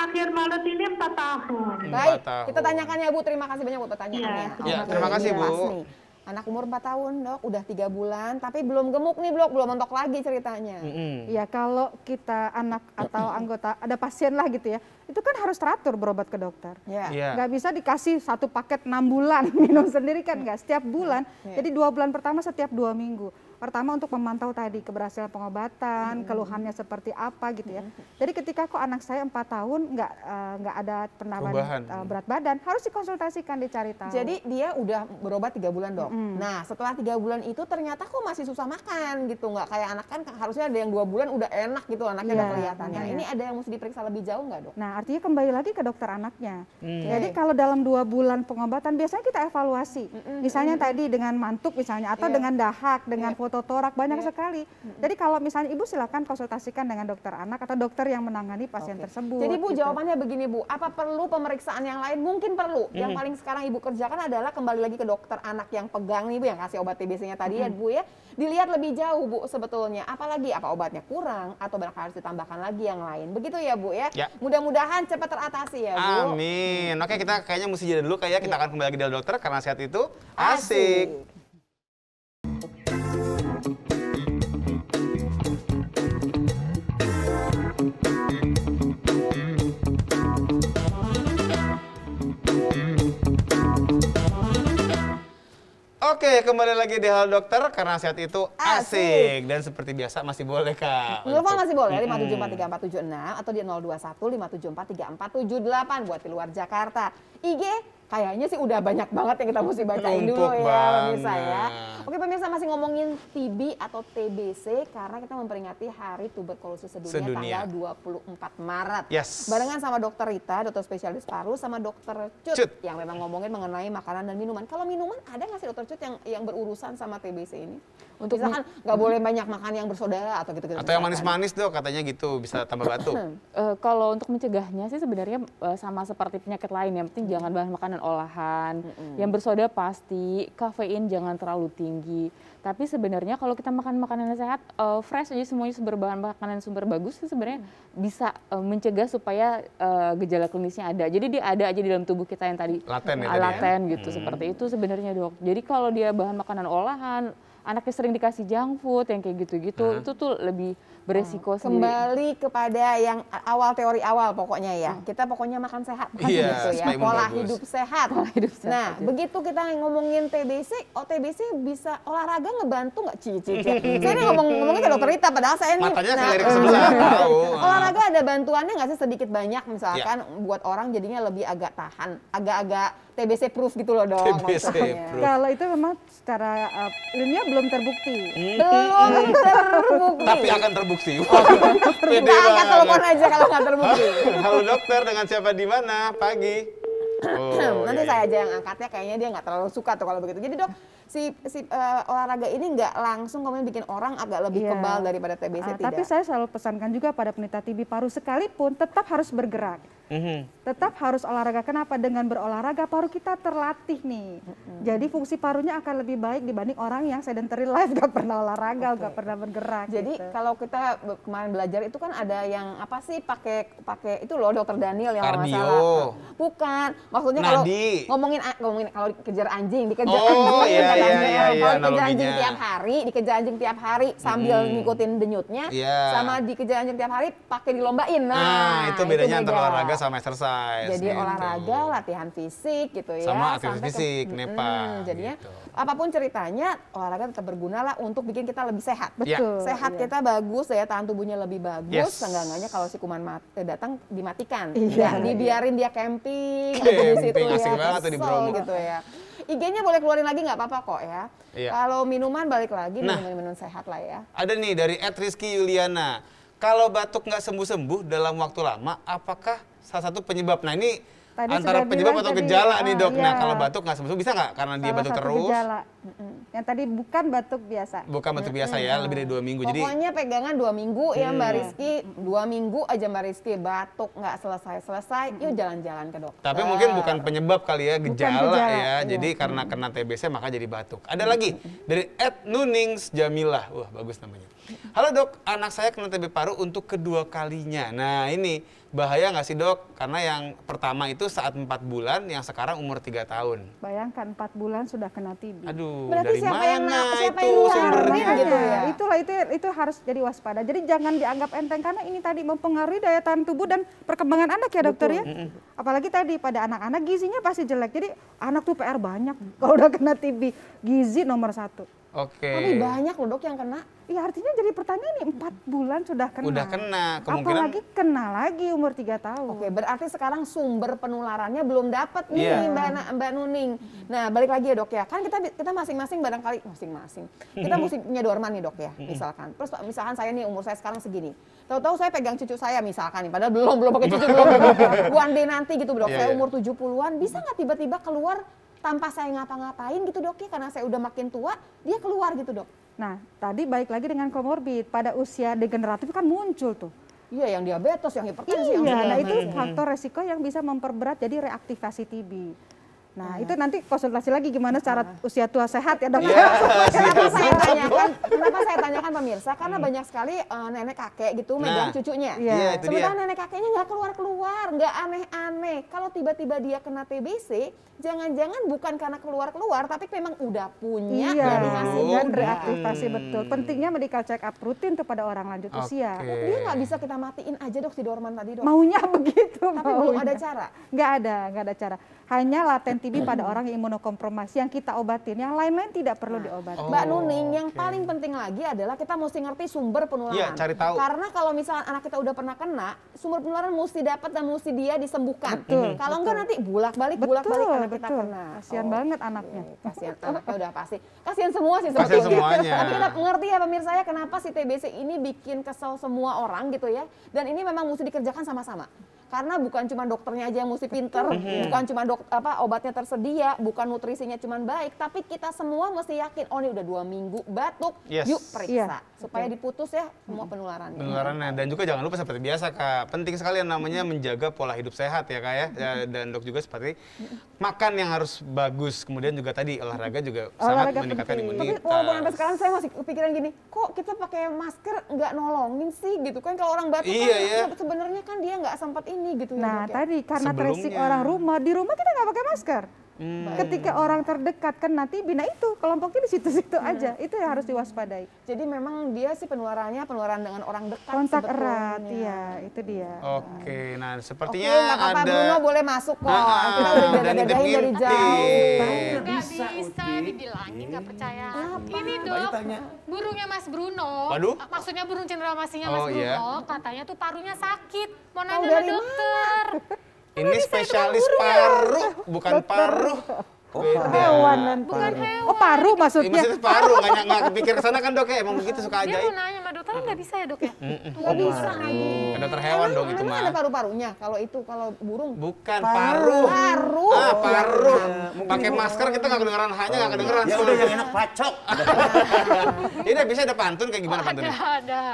Speaker 7: Akhir Maret ini 4 tahun.
Speaker 4: Baik,
Speaker 3: 4 tahun.
Speaker 4: kita tanyakan ya, Bu. Terima kasih banyak buat pertanyaannya.
Speaker 3: Ya, terima kasih, Bu.
Speaker 4: Jelas nih. Anak umur 4 tahun, Dok, udah 3 bulan, tapi belum gemuk nih, Dok, belum mentok lagi ceritanya.
Speaker 5: Ya kalau kita anak atau anggota, ada pasien lah gitu ya, itu kan harus teratur berobat ke dokter.
Speaker 4: Ya.
Speaker 3: Iya.
Speaker 5: Nggak bisa dikasih 1 paket 6 bulan, minum sendiri kan nggak, setiap bulan. Jadi 2 bulan pertama setiap 2 minggu. Pertama untuk memantau tadi keberhasilan pengobatan, keluhannya seperti apa gitu ya. Jadi ketika kok anak saya 4 tahun nggak ada penambahan berat badan, harus dikonsultasikan, dicari tahu.
Speaker 4: Jadi dia udah berobat 3 bulan, Dok. Nah, setelah 3 bulan itu ternyata kok masih susah makan gitu. Nggak kayak anak kan harusnya ada yang 2 bulan udah enak gitu anaknya udah kelihatannya. Ini ada yang mesti diperiksa lebih jauh nggak, Dok?
Speaker 5: Nah, artinya kembali lagi ke dokter anaknya. Jadi kalau dalam 2 bulan pengobatan biasanya kita evaluasi. Misalnya tadi dengan mantuk misalnya, atau dengan dahak, dengan foto torak, banyak sekali. Jadi kalau misalnya Ibu silakan konsultasikan dengan dokter anak atau dokter yang menangani pasien tersebut.
Speaker 4: Jadi Bu,
Speaker 5: gitu.
Speaker 4: jawabannya begini, Bu. Apa perlu pemeriksaan yang lain? Mungkin perlu. Yang paling sekarang Ibu kerjakan adalah kembali lagi ke dokter anak yang pegang nih, Bu, yang kasih obat TBC-nya tadi ya, Bu ya. Dilihat lebih jauh, Bu, sebetulnya. Apalagi apa obatnya kurang atau barangkali harus ditambahkan lagi yang lain. Begitu ya, Bu ya.
Speaker 3: Ya.
Speaker 4: Mudah-mudahan cepat teratasi ya, Bu.
Speaker 3: Amin. Oke, kita kayaknya mesti jeda dulu, Kayak. Kita akan kembali lagi dari dokter karena sehat itu asik. Oke, kembali lagi di Halo Dokter karena sehat itu asik. Dan seperti biasa masih boleh, Kak.
Speaker 4: Telepon masih boleh 5743476 atau di 021 5743478 buat di luar Jakarta. IG kayaknya sih udah banyak banget yang kita mesti bacain dulu ya pemirsa ya. Oke pemirsa, masih ngomongin TB atau TBC karena kita memperingati Hari Tuberkulosis Sedunia tanggal 24 Maret.
Speaker 3: Yes.
Speaker 4: Barengan sama Dokter Rita, dokter spesialis paru, sama Dokter Cut yang memang ngomongin mengenai makanan dan minuman. Kalau minuman ada nggak sih Dokter Cut yang berurusan sama TBC ini? Untuk misalkan nggak boleh banyak makan yang bersoda atau gitu-gitu.
Speaker 3: Atau yang manis-manis tuh katanya gitu bisa tambah batuk.
Speaker 8: Kalau untuk mencegahnya sih sebenarnya sama seperti penyakit lain, yang penting jangan bahan makanan olahan, yang bersoda pasti, kafein jangan terlalu tinggi. Tapi sebenarnya kalau kita makan makanan sehat, fresh aja semuanya sumber bahan makanan sumber bagus itu sebenarnya bisa mencegah supaya gejala klinisnya ada. Jadi dia ada aja di dalam tubuh kita yang tadi laten gitu, seperti itu sebenarnya, Dok. Jadi kalau dia bahan makanan olahan, anaknya sering dikasih junk food yang kayak gitu-gitu, itu tuh lebih beresiko sendiri.
Speaker 4: Kembali kepada yang teori awal pokoknya ya. Kita pokoknya makan sehat gitu ya. Pola hidup sehat. Nah, begitu kita ngomongin TBC, TBC bisa olahraga ngebantu nggak, Cici? Saya ini ngomongin ke Dokter Rita, padahal saya ini
Speaker 3: matanya selirik ke sebelah.
Speaker 4: Olahraga ada bantuannya nggak sih sedikit banyak misalkan buat orang jadinya lebih agak tahan, agak-agak TBC proof gitu loh, Dok.
Speaker 3: TBC proof.
Speaker 5: Kalau itu memang secara ilmiah belum terbukti.
Speaker 4: Belum terbukti.
Speaker 3: Tapi akan terbukti.
Speaker 4: Kita angkat telepon aja kalau nggak terbukti.
Speaker 3: Halo dokter, dengan siapa di mana? Pagi.
Speaker 4: Nanti saya aja yang angkatnya, kayaknya dia nggak terlalu suka tuh kalau begitu. Jadi Dok, si olahraga ini nggak langsung kemudian bikin orang agak lebih kebal daripada TBC, tidak?
Speaker 5: Tapi saya selalu pesankan juga pada penderita TB paru sekalipun tetap harus bergerak. Tetap harus olahraga. Kenapa? Dengan berolahraga paru kita terlatih nih. Jadi fungsi parunya akan lebih baik dibanding orang yang sedentary life, gak pernah olahraga, gak pernah bergerak.
Speaker 4: Jadi
Speaker 5: gitu.
Speaker 4: kalau kita kemarin belajar itu kan ada yang apa sih pakai itu loh Dokter Daniel yang masalah. Bukan, maksudnya kalau ngomongin kalau kejar anjing, dikejar anjing, Kalau dikejar anjing
Speaker 3: analoginya.
Speaker 4: tiap hari, dikejar anjing tiap hari sambil ngikutin denyutnya, sama dikejar anjing tiap hari pakai dilombain.
Speaker 3: Nah, itu bedanya antara olahraga sama exercise.
Speaker 4: Jadi
Speaker 3: gitu.
Speaker 4: olahraga, latihan fisik gitu ya.
Speaker 3: Sama aktivitas fisik, Nepa.
Speaker 4: Jadinya
Speaker 3: gitu.
Speaker 4: apapun ceritanya, olahraga tetap berguna lah untuk bikin kita lebih sehat.
Speaker 5: Betul.
Speaker 4: Sehat kita bagus ya, tahan tubuhnya lebih bagus.
Speaker 3: Yes.
Speaker 4: Seenggaknya kalau si kuman datang dimatikan.
Speaker 5: Iya.
Speaker 4: Ya, dibiarin dia camping di situ
Speaker 3: Camping, asik
Speaker 4: ya.
Speaker 3: banget tuh di
Speaker 4: kesel
Speaker 3: Bromo.
Speaker 4: gitu ya. IG-nya boleh keluarin lagi nggak apa-apa kok ya.
Speaker 3: Iya.
Speaker 4: Kalau minuman balik lagi
Speaker 3: Nah.
Speaker 4: minum-minum sehat lah ya.
Speaker 3: Ada nih dari @Rizky Yuliana. Kalau batuk nggak sembuh-sembuh dalam waktu lama, apakah salah satu penyebab? Nah ini
Speaker 5: Tadi
Speaker 3: antara
Speaker 5: sudah
Speaker 3: penyebab
Speaker 5: bilang
Speaker 3: atau
Speaker 5: tadi,
Speaker 3: gejala nih dok. Nah
Speaker 5: iya.
Speaker 3: kalau batuk nggak sembuh bisa nggak? Karena dia
Speaker 5: Salah
Speaker 3: batuk
Speaker 5: satu
Speaker 3: terus.
Speaker 5: gejala. Yang tadi bukan batuk biasa.
Speaker 3: Bukan batuk biasa ya, lebih dari 2 minggu. Jadi
Speaker 4: Pokoknya pegangan 2 minggu ya Mbak Rizky. 2 minggu aja Mbak Rizky batuk nggak selesai-selesai. Yuk jalan-jalan ke dokter.
Speaker 3: tapi mungkin bukan penyebab kali ya, gejala,
Speaker 5: gejala,
Speaker 3: ya.
Speaker 5: iya.
Speaker 3: Jadi karena kena TBC maka jadi batuk. Ada lagi dari @Nunings_Jamilah. Wah, bagus namanya. Halo dok, anak saya kena TB paru untuk kedua kalinya. Nah ini bahaya nggak sih dok? Karena yang pertama itu saat 4 bulan, yang sekarang umur 3 tahun.
Speaker 5: Bayangkan 4 bulan sudah kena TB.
Speaker 3: Aduh,
Speaker 4: Berarti
Speaker 3: dari
Speaker 4: siapa yang
Speaker 3: mana
Speaker 4: siapa
Speaker 3: itu
Speaker 4: yang nularin
Speaker 3: sumbernya?
Speaker 4: gitu ya?
Speaker 5: Itulah itu harus jadi waspada. Jadi jangan dianggap enteng karena ini tadi mempengaruhi daya tahan tubuh dan perkembangan anak ya dokter ya. Apalagi tadi pada anak-anak gizinya pasti jelek. Jadi anak tuh PR banyak kalau udah kena TB. Gizi nomor 1.
Speaker 3: Oke.
Speaker 4: Tapi banyak loh dok yang kena.
Speaker 5: Iya artinya jadi pertanyaan nih 4 bulan sudah kena.
Speaker 3: Udah kena, kemungkinan.
Speaker 5: Apalagi kena lagi umur 3 tahun.
Speaker 4: Oke, berarti sekarang sumber penularannya belum dapat nih
Speaker 3: Iya.
Speaker 4: Mbak Nuning. Nah, balik lagi ya dok ya. Kan kita masing-masing barangkali masing-masing. Kita mesti punya dorman nih dok ya, misalkan. Terus misalkan saya nih umur saya sekarang segini. Tahu-tahu saya pegang cucu saya misalkan nih, padahal belum pakai cucu belum. One day nanti gitu dok.
Speaker 3: Iya,
Speaker 4: Saya
Speaker 3: iya.
Speaker 4: umur 70-an, bisa nggak tiba-tiba keluar tanpa saya ngapa-ngapain gitu dok ya? Karena saya udah makin tua, dia keluar gitu dok.
Speaker 5: Nah, tadi baik lagi dengan komorbid. Pada usia degeneratif kan muncul tuh.
Speaker 4: Iya, yang diabetes, yang hipertensi, yang
Speaker 5: Iya, nah
Speaker 4: segala
Speaker 5: itu
Speaker 4: macam.
Speaker 5: faktor resiko yang bisa memperberat jadi reaktivasi TB. Nah, itu nanti konsultasi lagi gimana cara usia tua sehat ya dok.
Speaker 4: Kenapa saya tanyakan pemirsa? Karena banyak sekali nenek kakek gitu megang cucunya.
Speaker 3: Iya, itu
Speaker 4: Sementara
Speaker 3: dia.
Speaker 4: nenek kakeknya nggak keluar-keluar, nggak aneh-aneh. Kalau tiba-tiba dia kena TBC, jangan-jangan bukan karena keluar-keluar, tapi memang udah punya
Speaker 5: Iya,
Speaker 4: dan dikasih
Speaker 5: dan
Speaker 4: obat.
Speaker 5: reaktivasi betul. Pentingnya medical check up rutin tuh pada orang lanjut usia.
Speaker 3: Oke.
Speaker 4: Dia nggak bisa kita matiin aja dok si dorman tadi dok.
Speaker 5: Maunya begitu.
Speaker 4: Tapi belum ada cara.
Speaker 5: Nggak ada cara. Hanya laten TB pada orang yang imunokompromasi yang kita obatin. Yang lain-lain tidak perlu diobati.
Speaker 4: Mbak Nuning, yang paling penting lagi adalah kita mesti ngerti sumber penularan.
Speaker 3: Iya, cari tahu.
Speaker 4: Karena kalau misalnya anak kita udah pernah kena, sumber penularan mesti dapat dan mesti dia disembuhkan. Kalau enggak nanti bolak-balik karena kita kena.
Speaker 5: Kasihan banget anaknya.
Speaker 4: Kasihan anaknya udah pasti. Kasihan semua sih
Speaker 3: Kasihan
Speaker 4: sebetulnya.
Speaker 3: semuanya.
Speaker 4: Tapi kita ngerti ya pemirsa ya kenapa si TBC ini bikin kesel semua orang gitu ya. Dan ini memang mesti dikerjakan sama-sama. Karena bukan cuma dokternya aja yang mesti pinter, bukan cuma obatnya tersedia, bukan nutrisinya cuma baik, tapi kita semua mesti yakin, oh ini udah 2 minggu batuk,
Speaker 3: Yes.
Speaker 4: yuk periksa.
Speaker 5: Iya,
Speaker 4: Supaya diputus ya semua penularannya.
Speaker 3: Penularannya. Dan juga jangan lupa seperti biasa Kak, penting sekali yang namanya menjaga pola hidup sehat ya Kak ya. Dan dok juga seperti makan yang harus bagus, kemudian juga tadi olahraga juga sangat
Speaker 5: Olahraga
Speaker 3: meningkatkan
Speaker 5: penting.
Speaker 4: Tapi
Speaker 3: imunitas.
Speaker 4: walaupun sampai sekarang saya masih kepikiran gini, kok kita pakai masker nggak nolongin sih gitu kan, kalau orang batuk
Speaker 3: Iya,
Speaker 4: kan
Speaker 3: iya.
Speaker 4: sebenarnya kan dia nggak sempat ini gitu
Speaker 5: Nah,
Speaker 4: ya, Dok, ya.
Speaker 5: tadi karena tracing
Speaker 3: Sebelumnya.
Speaker 5: orang rumah, di rumah kita nggak pakai masker. Ketika orang terdekat kena TB, nah itu kelompoknya di situ-situ aja. Itu yang harus diwaspadai.
Speaker 4: Jadi memang dia sih penularan dengan orang dekat
Speaker 5: Kontak
Speaker 4: sebetulnya.
Speaker 5: erat, iya, itu dia.
Speaker 3: Oke, nah
Speaker 4: Oke,
Speaker 3: sepertinya
Speaker 4: nggak apa-apa
Speaker 3: ada
Speaker 4: Bruno boleh masuk kok.
Speaker 3: Nah,
Speaker 4: Kita udah
Speaker 3: dan
Speaker 4: dadahin dari
Speaker 3: ngintip-ngintip.
Speaker 4: jauh.
Speaker 2: Nggak bisa dibilangin nggak percaya. Ini dok, burungnya Mas Bruno.
Speaker 3: Waduh.
Speaker 2: Maksudnya burung cendrawasihnya Mas
Speaker 3: Oh, iya.
Speaker 2: Bruno, katanya tuh parunya sakit. Mau
Speaker 4: Tahu
Speaker 2: nanya
Speaker 4: dari
Speaker 2: ke dokter.
Speaker 3: ini spesialis paru, bukan paru. Beda.
Speaker 5: Hewan nanti.
Speaker 2: Bukan hewan.
Speaker 5: Oh, paru
Speaker 3: Iya,
Speaker 5: maksudnya.
Speaker 3: maksudnya paru, nggak kepikir ke sana kan dok ya, emang begitu suka
Speaker 2: Dia
Speaker 3: ajaib.
Speaker 2: mau nanya sama dokter, nggak bisa ya dok ya?
Speaker 4: Nggak bisa lagi.
Speaker 3: Ke dokter hewan dong itu
Speaker 4: Emang
Speaker 3: mah.
Speaker 4: ada paru-parunya kalau burung.
Speaker 3: Bukan paru.
Speaker 4: Paru.
Speaker 3: Ah, paru. Pakai masker kita nggak kedengeran hanya nggak kedengeran.
Speaker 1: Ya udah yang enak pacok.
Speaker 3: Ini bisa ada pantun kayak gimana pantunnya?
Speaker 2: Ada.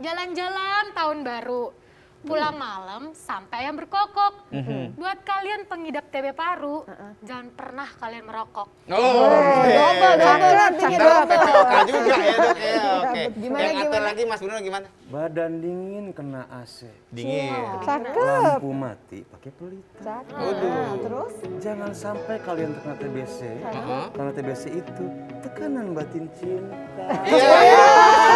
Speaker 2: Jalan-jalan tahun baru. pulang malam sampai ayam berkokok. Buat kalian pengidap TB paru, jangan pernah kalian merokok.
Speaker 4: Double nantinya double.
Speaker 3: PPOK juga ya dok. Ya, oke.
Speaker 4: Gimana,
Speaker 3: Yang
Speaker 4: gimana?
Speaker 3: lagi Mas Bruno gimana?
Speaker 1: Badan dingin kena AC.
Speaker 3: Dingin.
Speaker 5: Cakep.
Speaker 1: Lampu mati pakai pelita.
Speaker 4: Nah, terus?
Speaker 1: Jangan sampai kalian terkena TBC. Karena TBC itu tekanan batin cinta.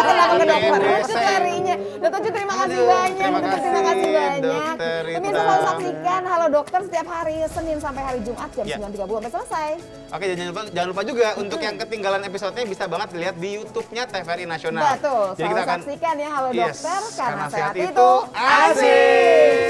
Speaker 4: Kenapa ke dokter Ucut larinya? Dokter Ucut terima kasih banyak.
Speaker 3: terima
Speaker 4: Dokter, terima
Speaker 3: kasih,
Speaker 4: kasih banyak.
Speaker 3: Dokter
Speaker 4: Pemirsa
Speaker 3: Rita.
Speaker 4: selalu saksikan Halo Dokter setiap hari Senin sampai hari Jumat jam 9.30 sampai selesai.
Speaker 3: Oke, jangan lupa juga untuk yang ketinggalan episodenya bisa banget dilihat di YouTube-nya TVRI Nasional.
Speaker 4: Betul,
Speaker 3: Jadi
Speaker 4: selalu
Speaker 3: kita akan
Speaker 4: saksikan ya Halo Dokter karena sehat
Speaker 3: itu
Speaker 4: itu asik.